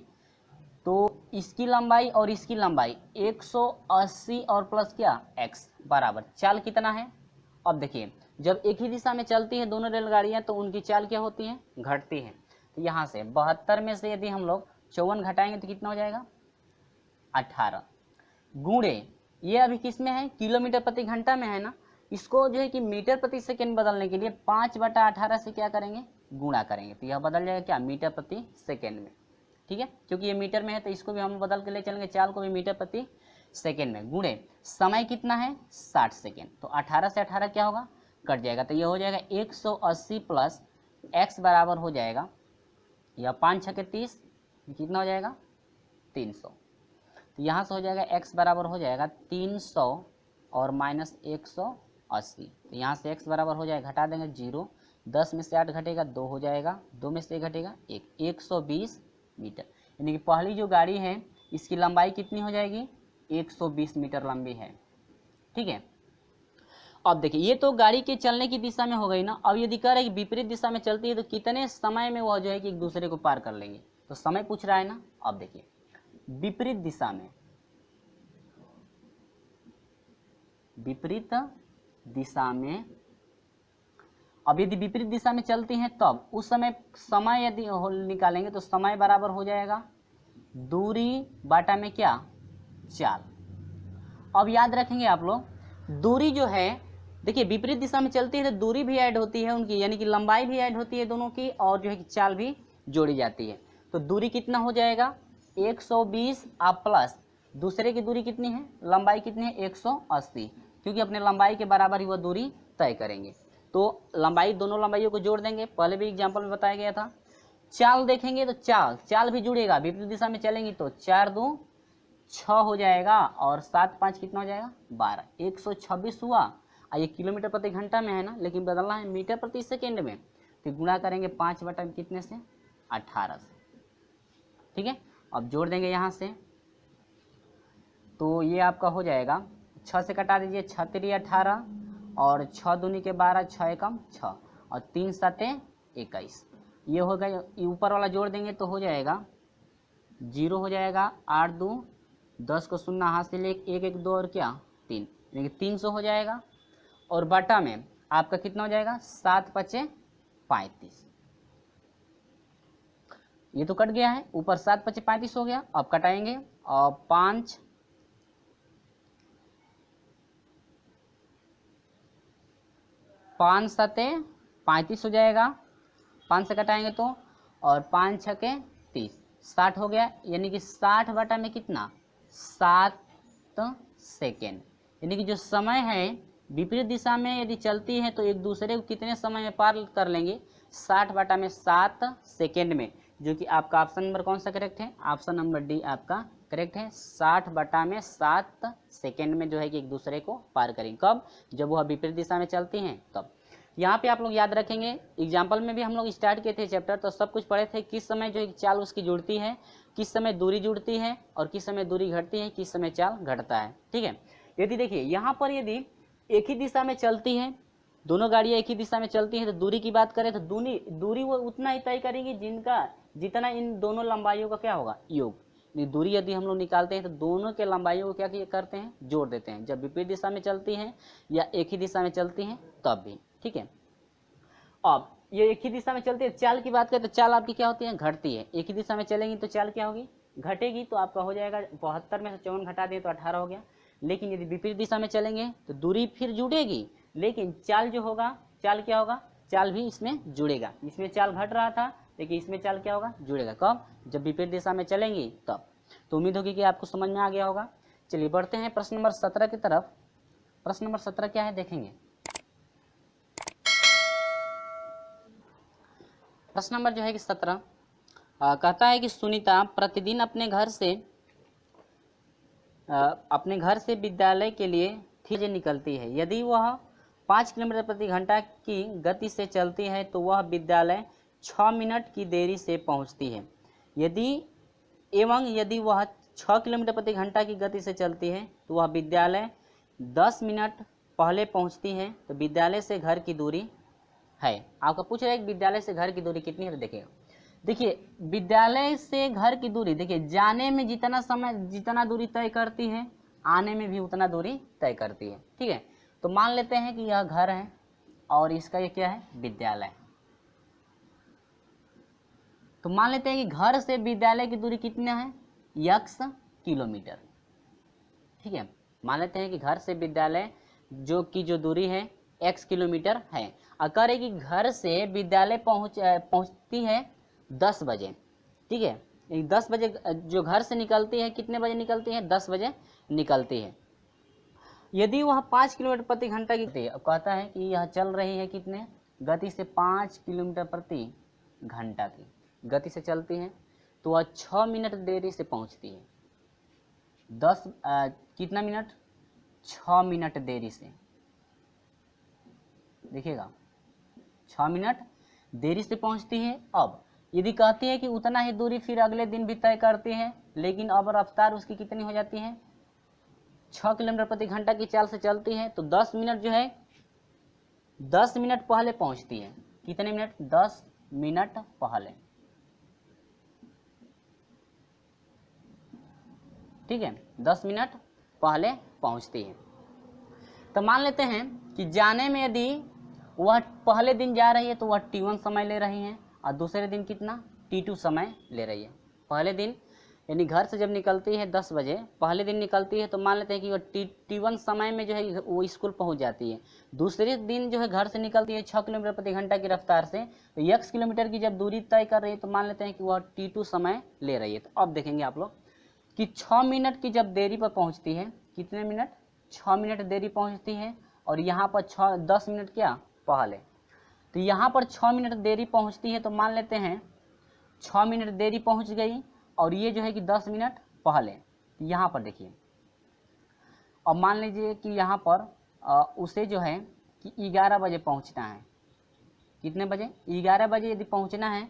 Speaker 1: तो इसकी लंबाई और इसकी लंबाई 180 और प्लस क्या? x बराबर चाल कितना है? अब देखिए जब एक ही दिशा में चलती हैं दोनों रेलगाड़ियां तो उनकी चाल क्या होती है? घटती है। तो यहाँ से 72 में से यदि हम लोग 54 घटाएंगे तो कितना हो जाएगा? 18 गुणे, ये अभी किस में है? किलोमीटर प्रति घंटा में है ना, इसको जो है कि मीटर प्रति सेकेंड बदलने के लिए 5/18 से क्या करेंगे? गुणा करेंगे। तो यह बदल जाएगा क्या? मीटर प्रति सेकेंड में। ठीक है, क्योंकि ये मीटर में है तो इसको भी हम बदल के ले चलेंगे, चाल को भी मीटर प्रति सेकेंड में। गुणे समय कितना है? 60 सेकेंड। तो 18 से 18 क्या होगा? कट जाएगा। तो ये हो जाएगा 180 प्लस x बराबर हो जाएगा, यह 5 छके 30, कितना हो जाएगा? 300। तो यहाँ से हो जाएगा x बराबर हो जाएगा 300 और माइनस 180। तो यहाँ से x बराबर हो जाएगा, घटा देंगे 0, 10 में से 8 घटेगा 2 हो जाएगा, 2 में से 1 घटेगा 1, 120 मीटर। यानी कि पहली जो गाड़ी है इसकी लंबाई कितनी हो जाएगी? 120 मीटर लंबी है। ठीक है, अब देखिए ये तो गाड़ी के चलने की दिशा में हो गई ना। अब यदि कह रहे हैं कि विपरीत दिशा में चलती है तो कितने समय में वह जो है कि एक दूसरे को पार कर लेंगे, तो समय पूछ रहा है ना। अब देखिए विपरीत दिशा में, विपरीत दिशा में, अब यदि विपरीत दिशा में चलती हैं तब उस समय समय यदि निकालेंगे तो समय बराबर हो जाएगा दूरी बाटा में क्या? चाल। अब याद रखेंगे आप लोग, दूरी जो है देखिए विपरीत दिशा में चलती है तो दूरी भी ऐड होती है उनकी, यानी कि लंबाई भी ऐड होती है दोनों की, और जो है कि चाल भी जोड़ी जाती है। तो दूरी कितना हो जाएगा? 120 आप प्लस दूसरे की दूरी कितनी है? लंबाई कितनी है? 180, क्योंकि अपने लंबाई के बराबर ही वह दूरी तय करेंगे। तो लंबाई, दोनों लंबाइयों को जोड़ देंगे, पहले भी एग्जाम्पल में बताया गया था। चाल देखेंगे तो चाल भी जुड़ेगा, विपरीत दिशा में चलेंगी तो 4 2 6 हो जाएगा और 7 5 कितना हो जाएगा? 12, 126 हुआ। ये किलोमीटर प्रति घंटा में है ना, लेकिन बदलना है मीटर प्रति सेकेंड में, तो गुणा करेंगे 5 बटा कितने से? 18 से। ठीक है, अब जोड़ देंगे यहाँ से, तो ये आपका हो जाएगा 6 से कटा दीजिए, 6 3 18 और 6 दूनी के 12, 6 एकम 6 और 3 7 21। ये हो गया, ऊपर वाला जोड़ देंगे तो हो जाएगा 0 हो जाएगा, 8 2 10 को शून्य हाथ से ले 1 1 2 और क्या 3, यानी 300 हो जाएगा। और बटा में आपका कितना हो जाएगा? 7 5 35। ये तो कट गया है, ऊपर 7 5 35 हो गया। अब कटाएंगे और 5 5 7 35 हो जाएगा, 5 से कटाएंगे तो, और 5 6 30, 60 हो गया। यानी कि 60 बटा में कितना? 7 सेकेंड। यानी कि जो समय है विपरीत दिशा में यदि चलती है तो एक दूसरे को कितने समय में पार कर लेंगे? 60 बटा में 7 सेकेंड में, जो कि आपका ऑप्शन नंबर कौन सा करेक्ट है? ऑप्शन नंबर डी आपका करेक्ट है, 60/7 सेकेंड में जो है कि एक दूसरे को पार करेंगे। कब? जब वह विपरीत दिशा में चलती हैं तब। यहाँ पे आप लोग याद रखेंगे, एग्जाम्पल में भी हम लोग स्टार्ट किए थे चैप्टर, तो सब कुछ पढ़े थे किस समय जो है चाल उसकी जुड़ती है, किस समय दूरी जुड़ती है और किस समय दूरी घटती है, किस समय चाल घटता है। ठीक है, यदि देखिए यहाँ पर यदि एक ही दिशा में चलती है, दोनों गाड़ियाँ एक ही दिशा में चलती हैं, तो दूरी की बात करें तो दूरी वो उतना ही तय करेंगी जितना इन दोनों लंबाइयों का क्या होगा, योग। दूरी यदि हम लोग निकालते हैं तो दोनों के लंबाइयों को क्या करते हैं, जोड़ देते हैं, जब विपरीत दिशा में चलती हैं या एक ही दिशा में चलती हैं तब भी। ठीक है, अब ये एक ही दिशा में चलती है, चाल की बात करें तो चाल आपकी क्या होती है, घटती है। एक ही दिशा में चलेंगी तो चाल क्या होगी, घटेगी। तो आपका हो जाएगा 72 में से 54 घटा दें तो 18 हो गया। लेकिन यदि विपरीत दिशा में चलेंगे तो दूरी फिर जुड़ेगी, लेकिन चाल जो होगा, चाल क्या होगा, चाल भी इसमें जुड़ेगा। इसमें चाल घट रहा था लेकिन इसमें चाल क्या होगा, जुड़ेगा। कब? जब विपरीत दिशा में चलेंगी तब। तो उम्मीद होगी कि आपको समझ में आ गया होगा। चलिए बढ़ते हैं प्रश्न नंबर 17 की तरफ। प्रश्न नंबर 17 क्या है देखेंगे। प्रश्न नंबर जो है कि 17 कहता है कि सुनीता प्रतिदिन अपने घर से विद्यालय के लिए 3 बजे निकलती है। यदि वह 5 किलोमीटर प्रति घंटा की गति से चलती है तो वह विद्यालय 6 मिनट की देरी से पहुंचती है। यदि वह 6 किलोमीटर प्रति घंटा की गति से चलती है तो वह विद्यालय 10 मिनट पहले पहुंचती है। तो विद्यालय से घर की दूरी है, आपका पूछ रहा है कि विद्यालय से घर की दूरी कितनी है। तो देखिए विद्यालय से घर की दूरी, देखिए जाने में जितना दूरी तय करती है, आने में भी उतना दूरी तय करती है। ठीक है, तो मान लेते हैं कि यह घर है और इसका ये क्या है, विद्यालय। तो मान लेते हैं कि घर से विद्यालय की दूरी कितना है, x किलोमीटर। ठीक है, मान लेते हैं कि घर से विद्यालय जो दूरी है x किलोमीटर है। अगर है कि घर से विद्यालय पहुंचती है 10 बजे। ठीक है, 10 बजे जो घर से निकलती है, कितने बजे निकलती है, 10 बजे निकलती है। यदि वह 5 किलोमीटर प्रति घंटा की कहता है कि यह चल रही है कितने गति से, 5 किलोमीटर प्रति घंटा की गति से चलती है, तो वह 6 मिनट देरी से पहुंचती है। कितना मिनट, 6 मिनट देरी से। देखिएगा 6 मिनट देरी से पहुंचती है। अब यदि कहती है कि उतना ही दूरी फिर अगले दिन भी तय करती है, लेकिन अब रफ्तार उसकी कितनी हो जाती है, 6 किलोमीटर प्रति घंटा की चाल से चलती है, तो 10 मिनट जो है 10 मिनट पहले पहुंचती है। कितने मिनट, 10 मिनट पहले। ठीक है, 10 मिनट पहले पहुंचती है। तो मान लेते हैं कि जाने में यदि वह पहले दिन जा रही है तो वह T1 समय ले रही है और दूसरे दिन कितना, T2 समय ले रही है। पहले दिन यानी घर से जब निकलती है 10 बजे, पहले दिन निकलती है, तो मान लेते हैं कि वो T1 समय में जो है वो स्कूल पहुंच जाती है। दूसरे दिन जो है घर से निकलती है 6 किलोमीटर प्रति घंटा की रफ्तार से, तो x किलोमीटर की जब दूरी तय कर रही है, तो मान लेते हैं कि वह T2 समय ले रही है। तो अब देखेंगे आप लोग कि 6 मिनट की जब देरी पर पहुँचती है, कितने मिनट, 6 मिनट देरी पहुँचती है, और यहाँ पर 10 मिनट क्या पहले। तो यहाँ पर 6 मिनट देरी पहुँचती है, तो मान लेते हैं 6 मिनट देरी पहुँच गई, और ये जो है कि 10 मिनट पहले। यहाँ पर देखिए, अब मान लीजिए कि यहाँ पर उसे जो है कि 11 बजे पहुँचना है। कितने बजे, 11 बजे यदि पहुँचना है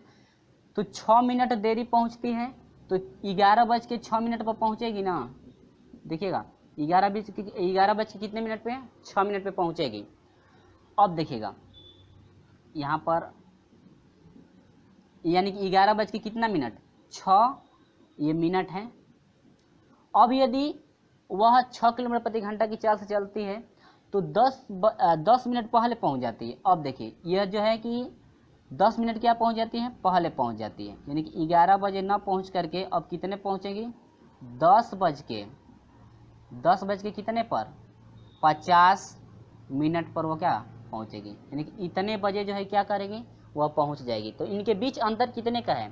Speaker 1: तो 6 मिनट देरी पहुँचती है, तो 11:06 पर पहुँचेगी ना। देखिएगा 11 बज के कितने मिनट पे, 6 मिनट पे पहुँचेगी। अब देखिएगा यहाँ पर यानी कि 11 बज के कितना मिनट, 6, ये मिनट है। अब यदि वह 6 किलोमीटर प्रति घंटा की चाल से चलती है तो 10 मिनट पहले पहुंच जाती है। अब देखिए यह जो है कि 10 मिनट क्या पहुंच जाती है, पहले पहुंच जाती है, यानी कि 11 बजे ना पहुंच करके अब कितने पहुंचेगी, 10 बज के कितने पर, 50 मिनट पर वो क्या पहुंचेगी, यानी कि इतने बजे जो है क्या करेगी, वह पहुंच जाएगी। तो इनके बीच अंतर कितने का है,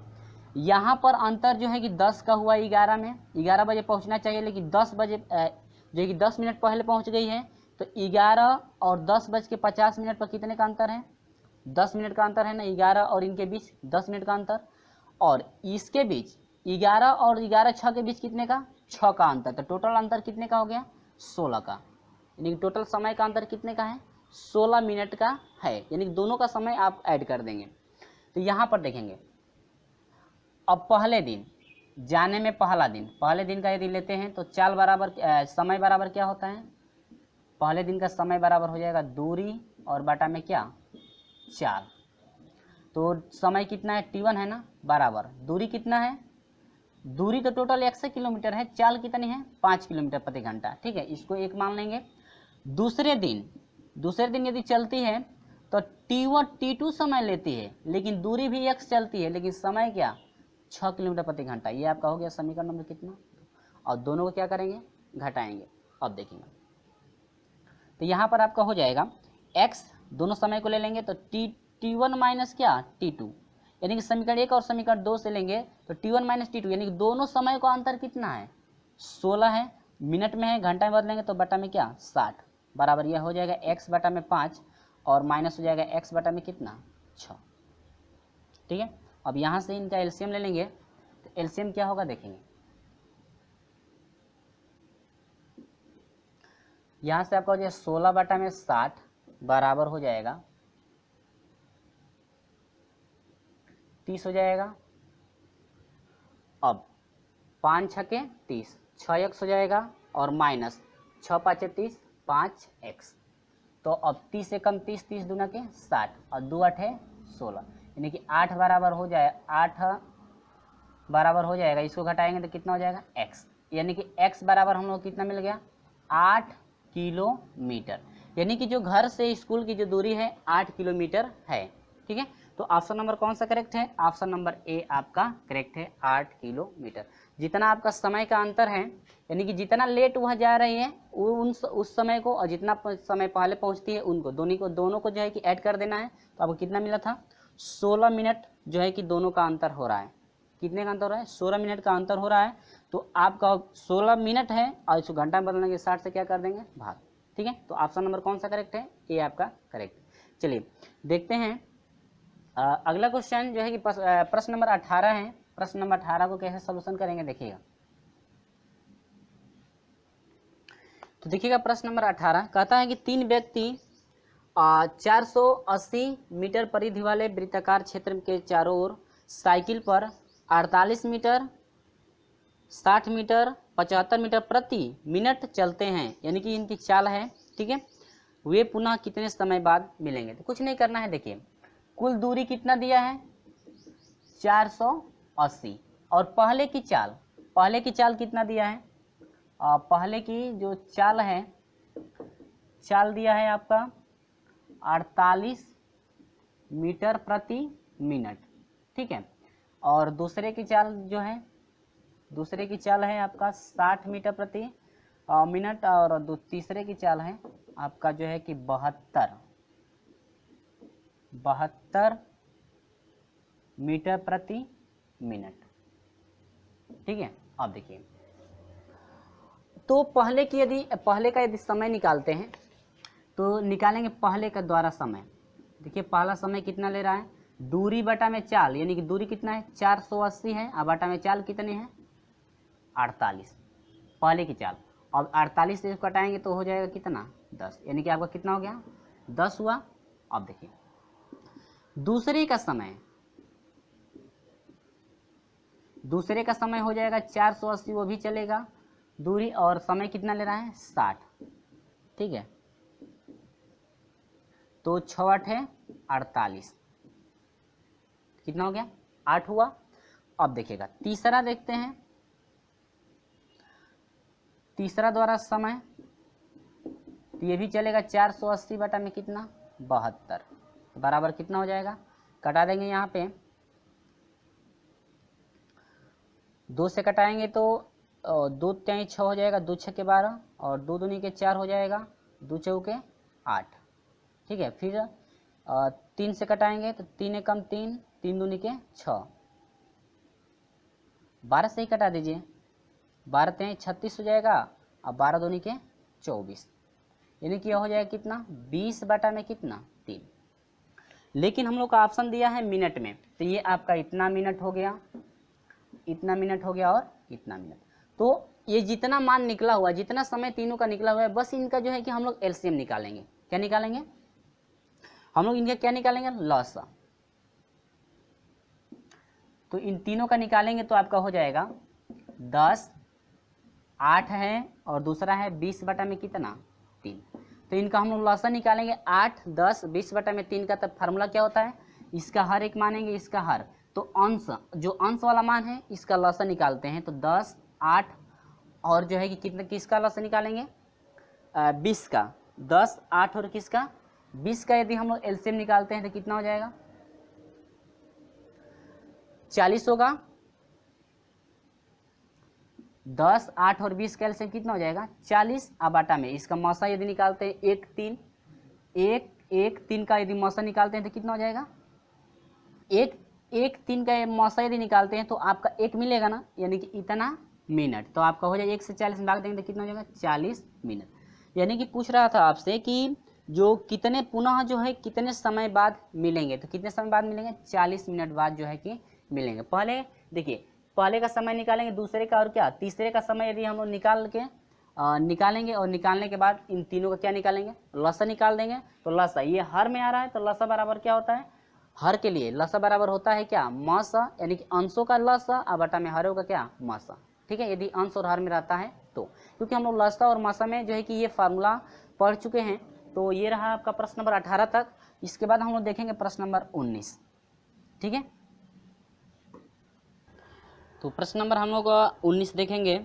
Speaker 1: यहाँ पर अंतर जो है कि 10 का हुआ 11 में, 11 बजे पहुंचना चाहिए, लेकिन 10 बजे जो है कि 10 मिनट पहले पहुंच गई है। तो 11 और 10:50 पर कितने का अंतर है, 10 मिनट का अंतर है ना, 11 और इनके बीच 10 मिनट का अंतर। और इसके बीच 11 और 11:06 के बीच कितने का, 6 का अंतर, तो टोटल अंतर कितने का हो गया 16 का, यानी कि टोटल समय का अंतर कितने का है 16 मिनट का है, यानी कि दोनों का समय आप ऐड कर देंगे। तो यहाँ पर देखेंगे अब पहले दिन जाने में पहले दिन का यदि लेते हैं तो चाल बराबर समय बराबर क्या होता है, पहले दिन का समय बराबर हो जाएगा दूरी और बटा में क्या चाल। तो समय कितना है t1 है ना, बराबर दूरी कितना है, दूरी तो टोटल 100 किलोमीटर है, चाल कितनी है 5 किलोमीटर प्रति घंटा, ठीक है, इसको एक मान लेंगे। दूसरे दिन यदि चलती है तो t1 t2 समय लेती है, लेकिन दूरी भी x चलती है, लेकिन समय क्या 6 किलोमीटर प्रति घंटा। ये आपका हो गया समीकरण नंबर कितना, और दोनों को क्या करेंगे घटाएंगे। अब देखेंगे तो यहाँ पर आपका हो जाएगा x, दोनों समय को ले लेंगे तो t1 माइनस क्या t2, यानी कि समीकरण 1 और समीकरण 2 से लेंगे तो t1 माइनस t2, यानी कि दोनों समय का अंतर कितना है 16 है, मिनट में है, घंटा में बदलेंगे तो बटा में क्या 60, बराबर यह हो जाएगा x बटा में 5 और माइनस हो जाएगा x बटा में कितना 6, ठीक है। अब यहाँ से इनका एलसीएम ले लेंगे, तो एलसीएम क्या होगा देखेंगे, यहाँ से आपका हो जाएगा 16 बटा में 60 बराबर हो जाएगा 30 हो जाएगा। अब 5 छके 30, 6x हो जाएगा और माइनस 6 पाँचे 30, 5x, तो अब 30 से कम 30, 30 दूना के 60 और 2 8 है 16, यानी कि 8 बराबर हो जाए 8 बराबर हो जाएगा, इसको घटाएंगे तो कितना हो जाएगा x, यानी कि x बराबर हम लोग कितना मिल गया 8 किलोमीटर, यानी कि जो घर से स्कूल की जो दूरी है 8 किलोमीटर है, ठीक है। तो ऑप्शन नंबर कौन सा करेक्ट है, ऑप्शन नंबर ए आपका करेक्ट है 8 किलोमीटर। जितना आपका समय का अंतर है, यानी कि जितना लेट वह जा रही है उस समय को, और जितना समय पहले पहुंचती है उनको, दोनों को जो है कि ऐड कर देना है। तो आपको कितना मिला था 16 मिनट जो है कि दोनों का अंतर हो रहा है, कितने का अंतर हो रहा है 16 मिनट का अंतर हो रहा है। तो आपका 16 मिनट है और इसको घंटा में बदलेंगे 60 से क्या कर देंगे भाग, ठीक है। तो ऑप्शन नंबर कौन सा करेक्ट है, ए आपका करेक्ट। चलिए देखते हैं अगला क्वेश्चन जो है कि प्रश्न नंबर 18 है। प्रश्न नंबर 18 को कैसे सोल्यूशन करेंगे देखिएगा। तो देखिएगा प्रश्न नंबर 18 कहता है कि 3 व्यक्ति 480 मीटर परिधि वाले वृत्ताकार क्षेत्र के चारों ओर साइकिल पर 48 मीटर, 60 मीटर, 75 मीटर प्रति मिनट चलते हैं, यानी कि इनकी चाल है, ठीक है। वे पुनः कितने समय बाद मिलेंगे। तो कुछ नहीं करना है, देखिए कुल दूरी कितना दिया है 480, और पहले की चाल कितना दिया है, पहले की जो चाल है, चाल दिया है आपका 48 मीटर प्रति मिनट, ठीक है। और दूसरे की चाल है आपका 60 मीटर प्रति मिनट, और तीसरे की चाल है आपका जो है कि 72 मीटर प्रति मिनट, ठीक है। अब देखिए तो पहले का यदि समय निकालते हैं तो निकालेंगे पहले का द्वारा समय। देखिए पहला समय कितना ले रहा है, दूरी बटा में चाल, यानी कि दूरी कितना है 480 है, और बटा में चाल कितने हैं 48, पहले की चाल। अब 48 से कटाएंगे तो हो जाएगा कितना 10, यानी कि आपका कितना हो गया 10 हुआ। अब देखिए दूसरे का समय हो जाएगा 480, वो भी चलेगा दूरी, और समय कितना ले रहा है 60, ठीक है। तो 6 8 है 48, कितना हो गया 8 हुआ। अब देखिएगा तीसरा देखते हैं, तीसरा द्वारा समय, तो ये भी चलेगा 480 बटा में कितना 72, बराबर कितना हो जाएगा, कटा देंगे यहाँ पे 2 से कटाएंगे तो 2 3 6 हो जाएगा, 2 6 के 12, और 2 दूनी के 4 हो जाएगा, 2 चौके 8, ठीक है। फिर 3 से कटाएंगे तो 3 एकम 3, 3 दूनी के 6, 12 से ही कटा दीजिए, 12 3 36 हो जाएगा, और 12 दूनी के 24, यानी कि यह हो जाएगा कितना 20 बटा में कितना 3। लेकिन हम लोग का ऑप्शन दिया है मिनट में, तो ये आपका इतना मिनट हो गया, इतना मिनट हो गया और इतना मिनट। तो ये जितना मान निकला हुआ, जितना समय तीनों का निकला हुआ है, बस इनका जो है कि हम लोग एलसीएम निकालेंगे। क्या निकालेंगे हम लोग? इनका क्या निकालेंगे? लॉसा। तो इन तीनों का निकालेंगे तो आपका हो जाएगा 10, 8 है और दूसरा है 20 बटा में कितना? 3। तो इनका हम लोग लॉसा निकालेंगे 8, 10, 20 बटा में 3 का। तब फार्मूला क्या होता है? इसका हर एक मानेंगे, इसका हर, तो अंश, जो अंश वाला मान है इसका लॉसा निकालते हैं। तो 10, 8 और जो है कि कितना, किसका लॉसा निकालेंगे? 20 का। 10, 8 और किसका? 20 का। यदि हम लोग एलसीएम निकालते हैं तो कितना हो जाएगा? 40 होगा। 10, 8 और 20 का एलसीएम कितना हो जाएगा? 40। अब आटा में इसका मौसा यदि निकालते हैं 1, 3, 1, 3 का यदि मौसा निकालते हैं तो कितना हो जाएगा? 1, 3 का मौसा यदि निकालते हैं तो आपका 1 मिलेगा ना, यानी कि इतना मिनट। तो आपका हो जाएगा 1 से 40 में भाग देंगे तो कितना हो जाएगा? 40 मिनट। यानी कि पूछ रहा था आपसे कि जो कितने पुनः जो है कितने समय बाद मिलेंगे, तो कितने समय बाद मिलेंगे? 40 मिनट बाद जो है कि मिलेंगे। पहले देखिए, पहले का समय निकालेंगे, दूसरे का और क्या, तीसरे का समय यदि हम लोग निकालेंगे और निकालने के बाद इन तीनों का क्या निकालेंगे? लसा निकाल देंगे। तो लसा ये हर में आ रहा है, तो लसा बराबर क्या होता है? हर के लिए लसा बराबर होता है क्या? मसा, यानी कि अंशों का लसा और बटा में हरों का क्या? मसा। ठीक है, यदि अंश और हर में रहता है तो, क्योंकि हम लोग लसा और मसा में जो है कि ये फार्मूला पढ़ चुके हैं। तो ये रहा आपका प्रश्न नंबर 18 तक। इसके बाद हम लोग देखेंगे प्रश्न नंबर 19। ठीक है, तो प्रश्न नंबर हम लोग 19 देखेंगे।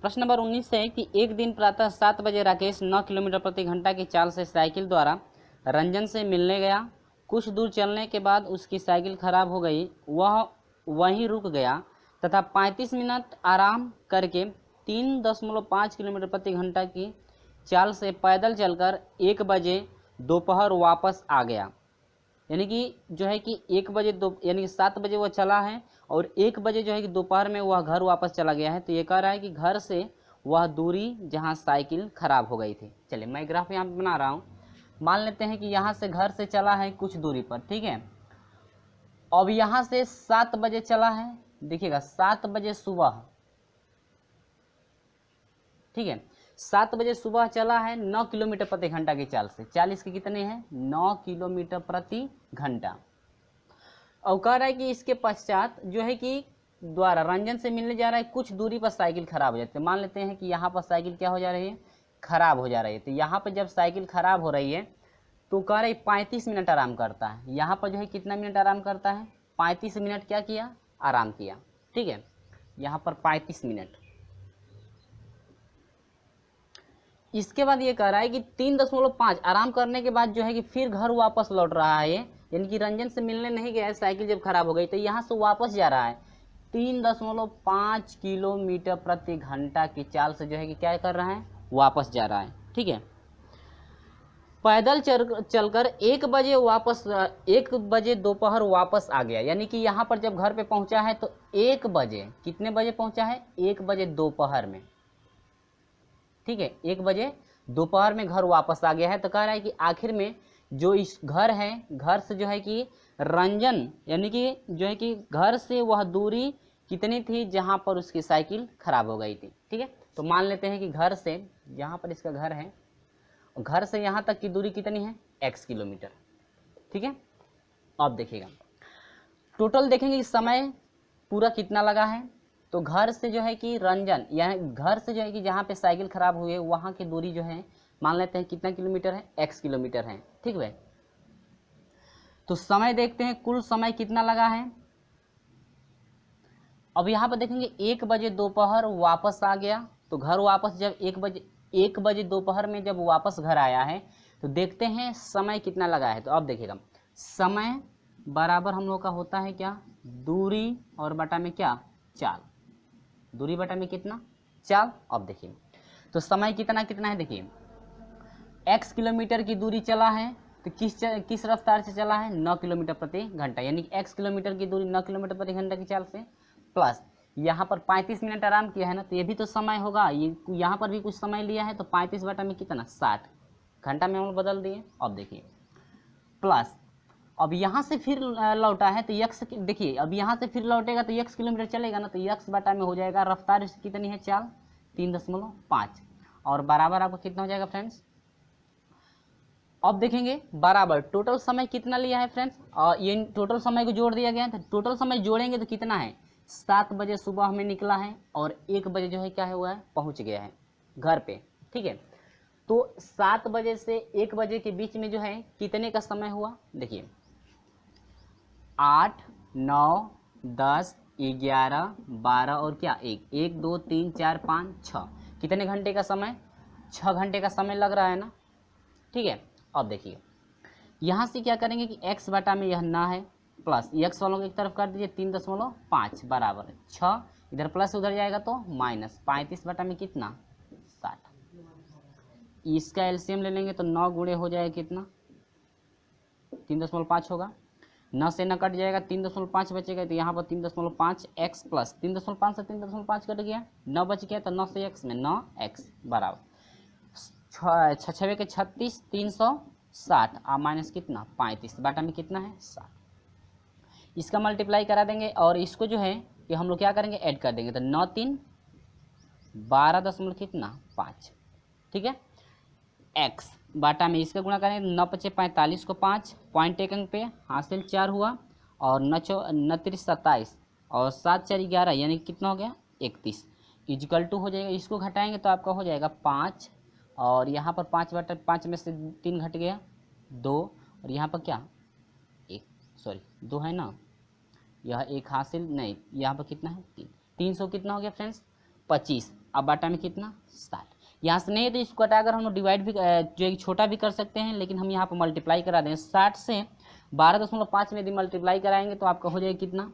Speaker 1: प्रश्न नंबर 19 है कि एक दिन प्रातः 7 बजे राकेश 9 किलोमीटर प्रति घंटा की चाल से साइकिल द्वारा रंजन से मिलने गया। कुछ दूर चलने के बाद उसकी साइकिल खराब हो गई, वह वहीं रुक गया तथा 35 मिनट आराम करके 3.5 किलोमीटर प्रति घंटा की चाल से पैदल चलकर 1 बजे दोपहर वापस आ गया। यानी कि जो है कि 1 बजे यानी कि 7 बजे वह चला है और 1 बजे जो है कि दोपहर में वह घर वापस चला गया है। तो ये कह रहा है कि घर से वह दूरी जहां साइकिल खराब हो गई थी। चलिए मैं ग्राफ यहाँ पे बना रहा हूँ। मान लेते हैं कि यहाँ से घर से चला है कुछ दूरी पर, ठीक है। अब यहाँ से 7 बजे चला है, देखिएगा 7 बजे सुबह, ठीक है, 7 बजे सुबह चला है 9 किलोमीटर प्रति घंटा की चाल से। 40 के कितने हैं? 9 किलोमीटर प्रति घंटा। और कह रहा है कि इसके पश्चात जो है कि द्वारा रंजन से मिलने जा रहा है, कुछ दूरी पर साइकिल खराब हो जाती है। मान लेते हैं कि यहाँ पर साइकिल क्या हो जा रही है? खराब हो जा रही है। तो यहाँ पर जब साइकिल खराब हो रही है तो कह रहा है 35 मिनट आराम करता है। यहाँ पर जो है कितना मिनट आराम करता है? 35 मिनट क्या किया? आराम किया। ठीक है, यहाँ पर 35 मिनट। इसके बाद ये कह रहा है कि 3.5 आराम करने के बाद जो है कि फिर घर वापस लौट रहा है, यानी कि रंजन से मिलने नहीं गया है, साइकिल जब खराब हो गई तो यहाँ से वापस जा रहा है 3.5 किलोमीटर प्रति घंटा की चाल से जो है कि क्या कर रहा है? वापस जा रहा है। ठीक है, पैदल चलकर 1 बजे वापस 1 बजे दोपहर वापस आ गया। यानी कि यहाँ पर जब घर पे पहुँचा है तो 1 बजे, कितने बजे पहुँचा है? 1 बजे दोपहर में। ठीक है, 1 बजे दोपहर में घर वापस आ गया है। तो कह रहा है कि आखिर में जो इस घर है, घर से जो है कि रंजन, यानी कि जो है कि घर से वह दूरी कितनी थी जहां पर उसकी साइकिल खराब हो गई थी। ठीक है, तो मान लेते हैं कि घर से, जहां पर इसका घर है, घर से यहां तक की दूरी कितनी है? x kilometre. ठीक है, अब देखिएगा टोटल देखेंगे कि समय पूरा कितना लगा है। तो घर से जो है कि रंजन, यानी घर से जो है कि जहाँ पे साइकिल खराब हुई है वहाँ की दूरी जो है मान लेते हैं कितना किलोमीटर है? x किलोमीटर है। ठीक है, तो समय देखते हैं कुल समय कितना लगा है। अब यहाँ पर देखेंगे 1 बजे दोपहर वापस आ गया। तो घर वापस जब 1 बजे दोपहर में जब वापस घर आया है तो देखते हैं समय कितना लगा है। तो अब देखिएगा समय बराबर हम लोग का होता है क्या? दूरी और बटा में क्या? चाल। दूरी बटा में कितना? चाल। अब देखिए तो समय कितना कितना है, देखिए x किलोमीटर की दूरी चला है तो किस रफ्तार से चला है? 9 किलोमीटर प्रति घंटा। यानी कि x किलोमीटर की दूरी 9 किलोमीटर प्रति घंटा की चाल से, प्लस यहाँ पर 35 मिनट आराम किया है ना, तो ये भी तो समय होगा। ये यहाँ पर भी कुछ समय लिया है तो 35 बटा में कितना? 60 घंटा में हम बदल दिए। अब देखिए प्लस अब यहाँ से फिर लौटा है तो x, देखिए अब यहाँ से फिर लौटेगा तो x किलोमीटर चलेगा ना, तो x बटा में हो जाएगा रफ्तार कितनी है? चाल 3.5 और बराबर आपका कितना हो जाएगा फ्रेंड्स। अब देखेंगे बराबर टोटल समय कितना लिया है फ्रेंड्स, और ये टोटल समय को जोड़ दिया गया है। तो टोटल समय जोड़ेंगे तो कितना है, 7 बजे सुबह हमें निकला है और 1 बजे जो है क्या हुआ है, पहुंच गया है घर पे। ठीक है, तो 7 बजे से 1 बजे के बीच में जो है कितने का समय हुआ, देखिए 8, 9, 10, 11, 12 और क्या 1 2 3 4 5 6, कितने घंटे का समय, 6 घंटे का समय लग रहा है ना। ठीक है, अब देखिए यहाँ से क्या करेंगे कि x बटा में यह ना है प्लस x वालों को एक तरफ कर दीजिए 3.5 बराबर 6, इधर प्लस उधर जाएगा तो माइनस 35 बटा में कितना 60। इसका एलसीएम ले लेंगे तो 9 गुणे हो जाएगा कितना 3.5 होगा, 9 से न कट जाएगा 3.5 बचेगा, तो यहाँ पर 3.5 x प्लस 3.5 से 3.5 कट गया, 9 बच गया, तो 9 से x में 9x बराबर 6 6 के 36 360 और माइनस कितना 35 बाटा में कितना है 60। इसका मल्टीप्लाई करा देंगे और इसको जो है कि हम लोग क्या करेंगे ऐड कर देंगे, तो 9 3 12 दशमलव कितना 5। ठीक है, x बाटा में इसका गुणा करेंगे 9 5 45 को 5 पॉइंट एक अंक पे हासिल 4 हुआ और 9 3 27 और 7 4 11 यानी कितना हो गया 31 इजिकल टू हो जाएगा। इसको घटाएंगे तो आपका हो जाएगा 5 और यहाँ पर 5 बटा 5 में से 3 घट गया 2 और यहाँ पर क्या 2 है ना, यह एक हासिल नहीं, यहाँ पर कितना है 300 कितना हो गया फ्रेंड्स 25। अब बाटा में कितना 60, यहाँ से नहीं तो इसको हटाकर हम लोग डिवाइड भी जो छोटा भी कर सकते हैं, लेकिन हम यहाँ पर मल्टीप्लाई करा दें 60 से 12.5 में यदि मल्टीप्लाई कराएंगे तो आपका हो जाएगा कितना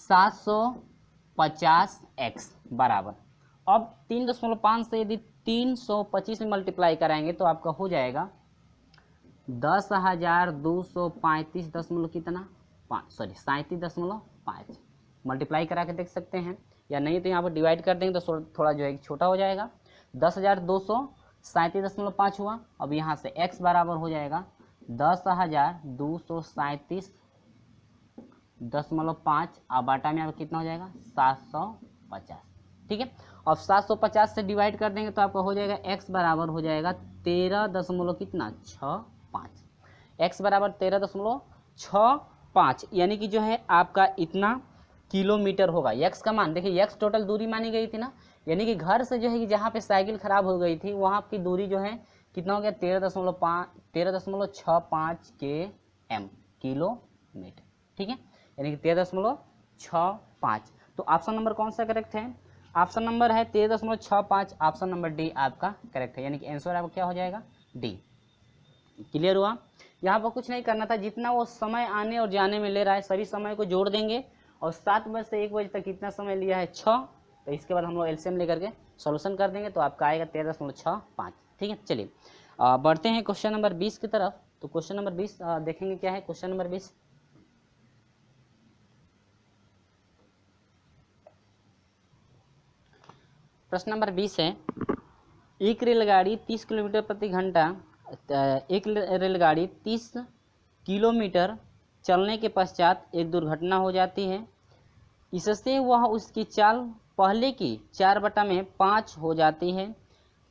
Speaker 1: 750x बराबर। अब 3.5 से यदि 325 में मल्टीप्लाई कराएंगे तो आपका हो जाएगा 10,235 दशमलव कितना 37.5 मल्टीप्लाई करा के देख सकते हैं, या नहीं तो यहाँ पर डिवाइड कर देंगे तो थोड़ा जो है छोटा हो जाएगा 10,237.5 हुआ। अब यहाँ से x बराबर हो जाएगा 10,237.5 और बाटा में आपका कितना हो जाएगा 750। ठीक है, अब 750 से डिवाइड कर देंगे तो आपका हो जाएगा x बराबर हो जाएगा 13.65, x बराबर 13.65 यानी कि जो है आपका इतना किलोमीटर होगा। x का मान देखिए, x टोटल दूरी मानी गई थी ना, यानी कि घर से जो है कि जहाँ पे साइकिल खराब हो गई थी वहाँ की दूरी जो है कितना हो गया 13.65 km किलोमीटर। ठीक है, यानी कि 13.65। तो ऑप्शन नंबर कौन सा करेक्ट है, ऑप्शन नंबर है 13.65, ऑप्शन नंबर डी आपका करेक्ट है, यानी कि आंसर आपका क्या हो जाएगा डी। क्लियर हुआ, यहाँ पर कुछ नहीं करना था, जितना वो समय आने और जाने में ले रहा है सभी समय को जोड़ देंगे और 7 बजे से 1 बजे तक कितना समय लिया है 6, तो इसके बाद हम लोग एलसीएम लेकर के सॉल्यूशन कर देंगे तो आपका आएगा 13.65। ठीक है, चलिए बढ़ते हैं क्वेश्चन नंबर 20 की तरफ। तो क्वेश्चन नंबर 20 देखेंगे क्या है क्वेश्चन नंबर 20। प्रश्न नंबर 20 है, एक रेलगाड़ी 30 किलोमीटर प्रति घंटा एक रेलगाड़ी 30 किलोमीटर चलने के पश्चात एक दुर्घटना हो जाती है, इससे वह उसकी चाल पहले की 4/5 हो जाती है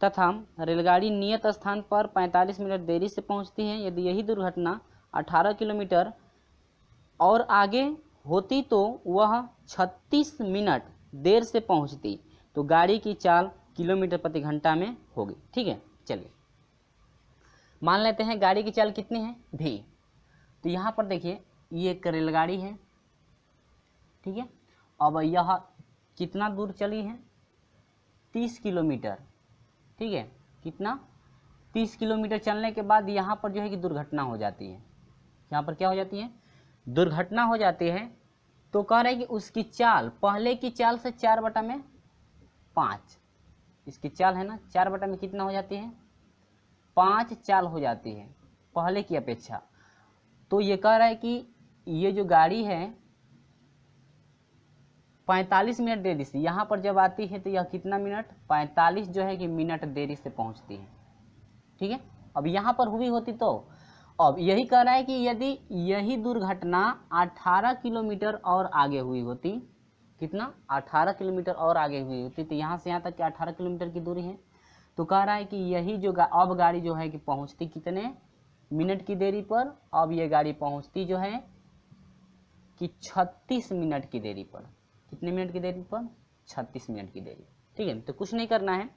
Speaker 1: तथा रेलगाड़ी नियत स्थान पर 45 मिनट देरी से पहुंचती है। यदि यही दुर्घटना 18 किलोमीटर और आगे होती तो वह 36 मिनट देर से पहुंचती, तो गाड़ी की चाल किलोमीटर प्रति घंटा में होगी। ठीक है, चलिए मान लेते हैं गाड़ी की चाल कितनी है v। तो यहाँ पर देखिए ये एक रेलगाड़ी है, ठीक है, अब यह कितना दूर चली है 30 किलोमीटर। ठीक है, कितना 30 किलोमीटर चलने के बाद यहाँ पर जो है कि दुर्घटना हो जाती है, यहाँ पर क्या हो जाती है दुर्घटना हो जाती है। तो कह रहे हैं कि उसकी चाल पहले की चाल से 4/5, इसकी चाल है ना 4 में कितना हो जाती है 5 चाल हो जाती है पहले की अपेक्षा। तो ये कह रहा है कि ये जो गाड़ी है 45 मिनट देरी से यहाँ पर जब आती है तो यह कितना मिनट 45 जो है कि मिनट देरी से पहुँचती है। ठीक है, अब यहाँ पर हुई होती तो अब यही कह रहा है कि यदि यही दुर्घटना 18 किलोमीटर और आगे हुई होती, कितना 18 किलोमीटर और आगे हुई होती, तो यहाँ से यहाँ तक 18 किलोमीटर की दूरी है। तो कह रहा है कि यही जो अब गाड़ी जो है कि पहुँचती कितने मिनट की देरी पर, अब ये गाड़ी पहुँचती जो है कि 36 मिनट की देरी पर। कितने मिनट की देरी पर? 36 मिनट की देरी। ठीक है, तो कुछ नहीं करना है,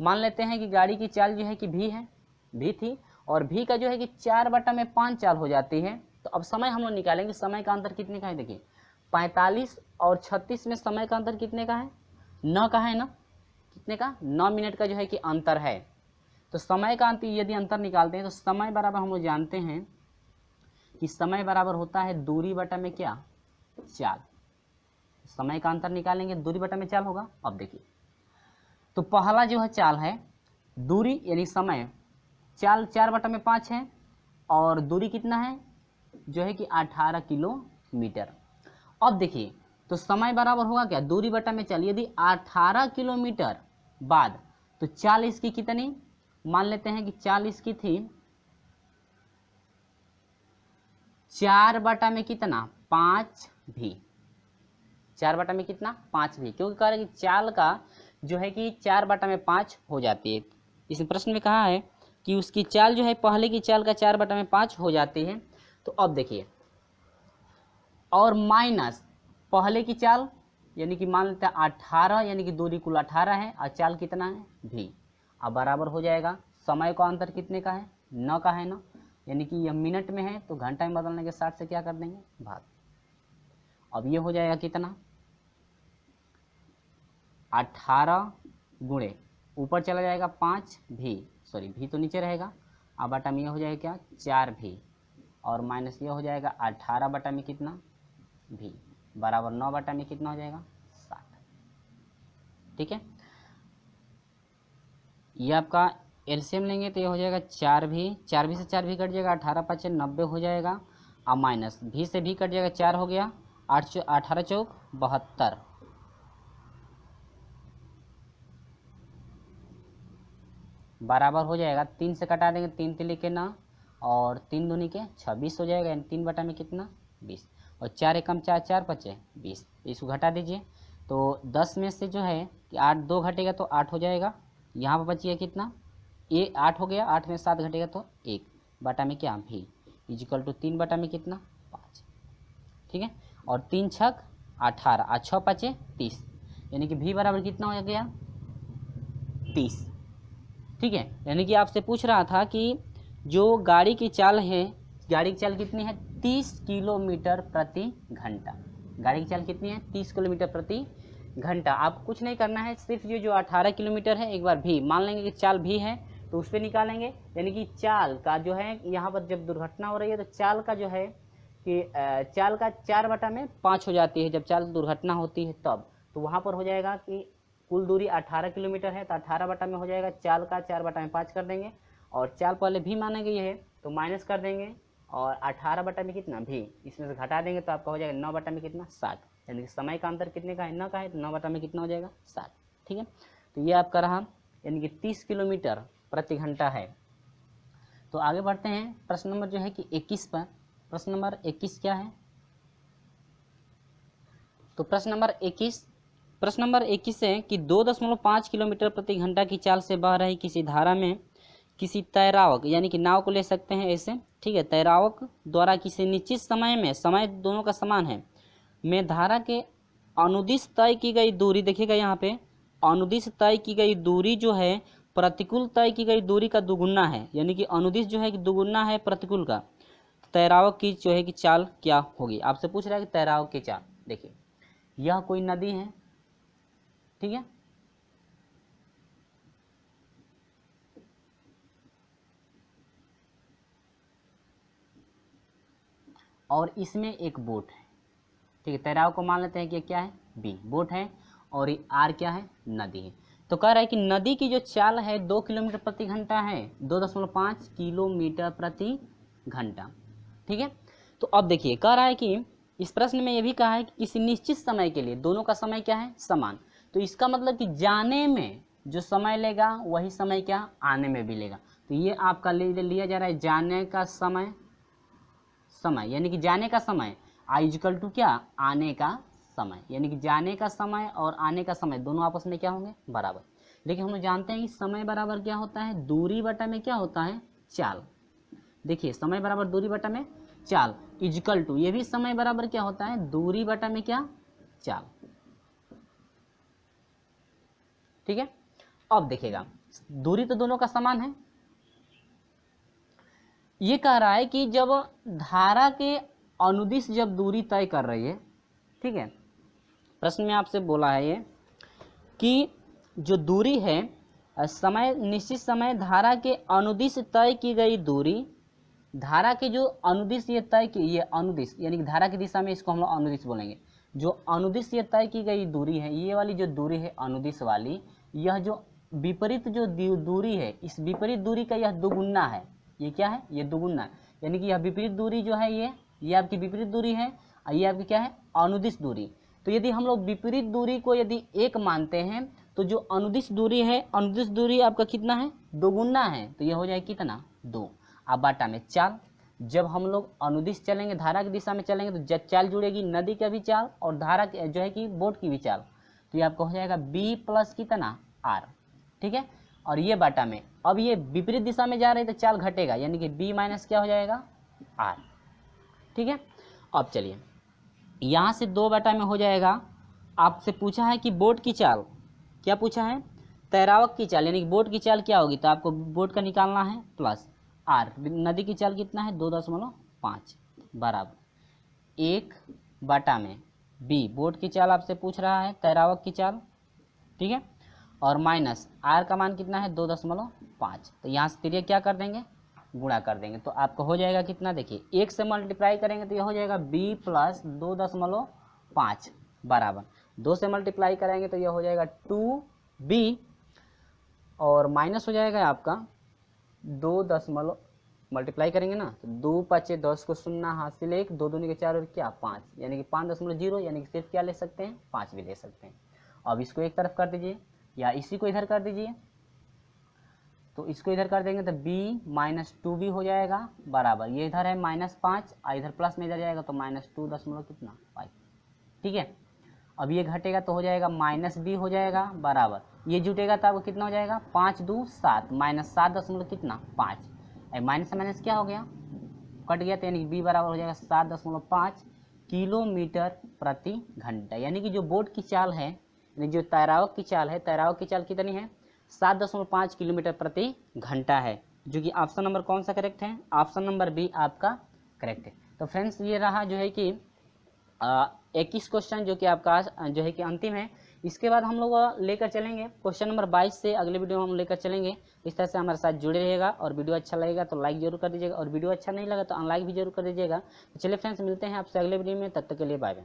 Speaker 1: मान लेते हैं कि गाड़ी की चाल जो है कि भी है, भी थी, और भी का जो है कि 4/5 चाल हो जाती है। तो अब समय हम लोग निकालेंगे, समय का अंतर कितने का है, देखिए 45 और 36 में समय का अंतर कितने का है, 9 का है ना, कितने का, 9 मिनट का जो है कि अंतर है। तो समय का अंतर यदि अंतर निकालते हैं तो समय बराबर हम लोग जानते हैं कि समय बराबर होता है दूरी बटा में क्या, चाल। समय का अंतर निकालेंगे, दूरी बटा में चाल होगा। अब देखिए, तो पहला जो है चाल है दूरी यानी समय, चाल 4/5 है और दूरी कितना है जो है कि 18 किलोमीटर। अब देखिए, तो समय बराबर होगा क्या, दूरी बटा में चाल। यदि 18 किलोमीटर बाद तो चाल इसकी कितनी, मान लेते हैं कि चाल इसकी थी 4 बटा में कितना, 5 भी। 4 बटा में कितना, 5 भी, क्योंकि कह रहे हैं कि चाल का जो है कि 4/5 हो जाती है। इस प्रश्न में कहा है कि उसकी चाल जो है पहले की चाल का 4/5 हो जाती है। तो अब देखिए, और माइनस पहले की चाल यानी कि मान लेते हैं 18, यानी कि दूरी कुल 18 है और चाल कितना है, भी। अब बराबर हो जाएगा, समय का अंतर कितने का है, 9 का है ना, यानी कि यह मिनट में है तो घंटा में बदलने के 60 से क्या कर देंगे, भाग। अब ये हो जाएगा कितना, 18 गुणे ऊपर चला जाएगा 5 भी, सॉरी भी तो नीचे रहेगा, अब बटा में ये हो जाएगा क्या, 4 भी, और माइनस ये हो जाएगा 18 बटा में कितना, भी, बराबर 9 बटा में कितना हो जाएगा, 60। ठीक है, ये आपका एलसीएम लेंगे तो ये हो जाएगा 4 भी, 4 भी से 4 भी कट जाएगा, 18×5 = 90 हो जाएगा, और माइनस भी से भी कट जाएगा, 4 हो गया, 18 चौक 72, बराबर हो जाएगा, 3 से कटा देंगे, 3 तिली के 9 और 3 दूनी के 26 हो जाएगा, यानी 3 बटा में कितना, 20, और 4 एकम 4, 4 बचे 20, इसको घटा दीजिए। तो 10 में से जो है कि 8 2 घटेगा तो 8 हो जाएगा, यहाँ पर बचिए कितना, ये 8 हो गया, 8 में 7 घटेगा तो 1 बटा में क्या, भी, इजिकल टू 3 बटा में कितना, 5। ठीक है, और 3 छक 18 और 6 5 30, यानी कि भी बराबर कितना हो गया, 30। ठीक है, यानी कि आपसे पूछ रहा था कि जो गाड़ी की चाल है, गाड़ी की चाल कितनी है, 30 किलोमीटर प्रति घंटा। गाड़ी की चाल कितनी है, 30 किलोमीटर प्रति घंटा। आप कुछ नहीं करना है, सिर्फ ये जो 18 किलोमीटर है एक बार भी मान लेंगे कि चाल भी है तो उस पर निकालेंगे, यानी कि चाल का जो है यहाँ पर जब दुर्घटना हो रही है तो चाल का जो है कि चाल का 4/5 हो जाती है जब चाल दुर्घटना होती है तब। तो वहाँ पर हो जाएगा कि कुल दूरी 18 किलोमीटर है तो 18 बटा में हो जाएगा, चाल का 4/5 कर देंगे, और चाल पहले भी मानेंगे ये है तो माइनस कर देंगे, और 18 बटा में कितना, भी, इसमें से घटा देंगे तो आपका हो जाएगा 9 बटा में कितना, 60, यानी कि समय का अंतर कितने का है, 9 का है, तो 9 बटा में कितना हो जाएगा, 60। ठीक है, तो ये आपका रहा, यानी कि 30 किलोमीटर प्रति घंटा है। तो आगे बढ़ते हैं, प्रश्न नंबर जो है कि 21 पर। प्रश्न नंबर 21 क्या है, तो प्रश्न नंबर 21 है कि 2.5 किलोमीटर प्रति घंटा की चाल से बह रही किसी धारा में किसी तैरावक, यानी कि नाव को ले सकते हैं ऐसे, ठीक है, तैरावक द्वारा किसी निश्चित समय में, समय दोनों का समान है, में धारा के अनुदिश तय की गई दूरी, देखिएगा यहाँ पे अनुदिश तय की गई दूरी जो है प्रतिकूल तय की गई दूरी का दुगुना है, यानी कि अनुदिश जो है कि दुगुना है प्रतिकूल का। तैरावक की जो है कि चाल क्या होगी, आपसे पूछ रहा है कि तैरावक की चाल। देखिए, यह कोई नदी है, ठीक है, और इसमें एक बोट है, ठीक है, तैराव को मान लेते हैं कि क्या है, बी, बोट है, और ये आर क्या है, नदी है। तो कह रहा है कि नदी की जो चाल है 2 किलोमीटर प्रति घंटा है, 2.5 किलोमीटर प्रति घंटा। ठीक है, तो अब देखिए कह रहा है कि इस प्रश्न में ये भी कहा है कि किसी निश्चित समय के लिए दोनों का समय क्या है, समान। तो इसका मतलब कि जाने में जो समय लेगा वही समय क्या, आने में भी लेगा। तो ये आपका लिया जा रहा है जाने का समय, यानी कि जाने का समय इक्वल टू क्या, आने का समय, यानी कि जाने का समय और आने का समय दोनों आपस में क्या होंगे, बराबर। लेकिन हम लोग जानते हैं कि समय बराबर क्या होता है, दूरी बटा में क्या होता है, चाल। देखिए समय बराबर दूरी बटा में चाल इजकल टू, ये भी समय बराबर क्या होता है, दूरी बटा में क्या, चाल। ठीक है, अब देखिएगा दूरी तो दोनों का समान है। ये कह रहा है कि जब धारा के अनुदिश जब दूरी तय कर रही है, ठीक है, प्रश्न में आपसे बोला है ये कि जो दूरी है समय, निश्चित समय धारा के अनुदिश तय की गई दूरी, धारा के जो अनुदिश ये तय की, ये अनुदिश यानी कि धारा की दिशा में इसको हम लोग अनुदिश बोलेंगे। जो अनुदिश ये तय की गई दूरी है, ये वाली जो दूरी है अनुदिश वाली, यह जो विपरीत जो दूरी है, इस विपरीत दूरी का यह दुगुना है। ये क्या है, ये दुगुना है, यानी कि यह विपरीत दूरी जो है ये आपकी विपरीत दूरी है और ये आपकी क्या है, अनुदिश दूरी। तो यदि हम लोग विपरीत दूरी को यदि 1 मानते हैं तो जो अनुदिश दूरी है, अनुदिश दूरी आपका कितना है, दोगुना है, तो ये हो जाए कितना, 2। अब बाटा में चाल, जब हम लोग अनुदिश चलेंगे, धारा की दिशा में चलेंगे तो चाल जुड़ेगी, नदी का भी चाल और धारा जो है कि बोट की भी चाल, तो ये आपको हो जाएगा b प्लस कितना, r। ठीक है, और ये बाटा में अब ये विपरीत दिशा में जा रही है तो चाल घटेगा, यानी कि b माइनस क्या हो जाएगा, r। ठीक है, अब चलिए यहाँ से 2 बाटा में हो जाएगा। आपसे पूछा है कि बोट की चाल, क्या पूछा है, तैरावक की चाल, यानी कि बोट की चाल क्या होगी, तो आपको बोट का निकालना है प्लस r, नदी की चाल कितना है, 2.5 बराबर 1 बाटा में b, बोट की चाल आपसे पूछ रहा है, तैरावक की चाल, ठीक है, और माइनस r का मान कितना है, 2.5। तो यहाँ से तिरिया क्या कर देंगे, गुणा कर देंगे, तो आपको हो जाएगा कितना, देखिए 1 से मल्टीप्लाई करेंगे तो यह हो जाएगा b प्लस 2.5 बराबर 2 से मल्टीप्लाई करेंगे तो यह हो जाएगा 2b और माइनस हो जाएगा आपका 2 मल्टीप्लाई करेंगे ना तो 2 5 10 को 0 हासिल 1, 2 दूनी के 4 और क्या 5, यानी कि 5.0, यानी कि सिर्फ क्या ले सकते हैं, 5 भी ले सकते हैं। अब इसको एक तरफ कर दीजिए या इसी को इधर कर दीजिए, तो इसको इधर कर देंगे तो b माइनस 2b हो जाएगा बराबर, ये इधर है -5 और इधर प्लस में इधर जाएगा तो -2 कितना 5। ठीक है, अब ये घटेगा तो हो जाएगा -b हो जाएगा बराबर, ये जुटेगा तो आपको कितना हो जाएगा, 5 2 7 -7 कितना 5, माइनस से माइनस क्या हो गया, कट गया, तो यानी कि b बराबर हो जाएगा 7.5 किलोमीटर प्रति घंटा। यानी कि जो बोट की चाल है, यानी जो तैरावक की चाल है, तैरावक की चाल कितनी है, 7.5 किलोमीटर प्रति घंटा है, जो कि ऑप्शन नंबर कौन सा करेक्ट है, ऑप्शन नंबर बी आपका करेक्ट है। तो फ्रेंड्स ये रहा जो है कि 21 क्वेश्चन जो कि आपका जो है कि अंतिम है। इसके बाद हम लोग लेकर चलेंगे क्वेश्चन नंबर 22 से अगले वीडियो में हम लेकर चलेंगे। इस तरह से हमारे साथ जुड़े रहिएगा और वीडियो अच्छा लगेगा तो लाइक जरूर कर दीजिएगा और वीडियो अच्छा नहीं लगा तो अनलाइक भी जरूर कर दीजिएगा। तो चलिए फ्रेंड्स मिलते हैं आपसे अगले वीडियो में, तब तक के लिए बाय बाय।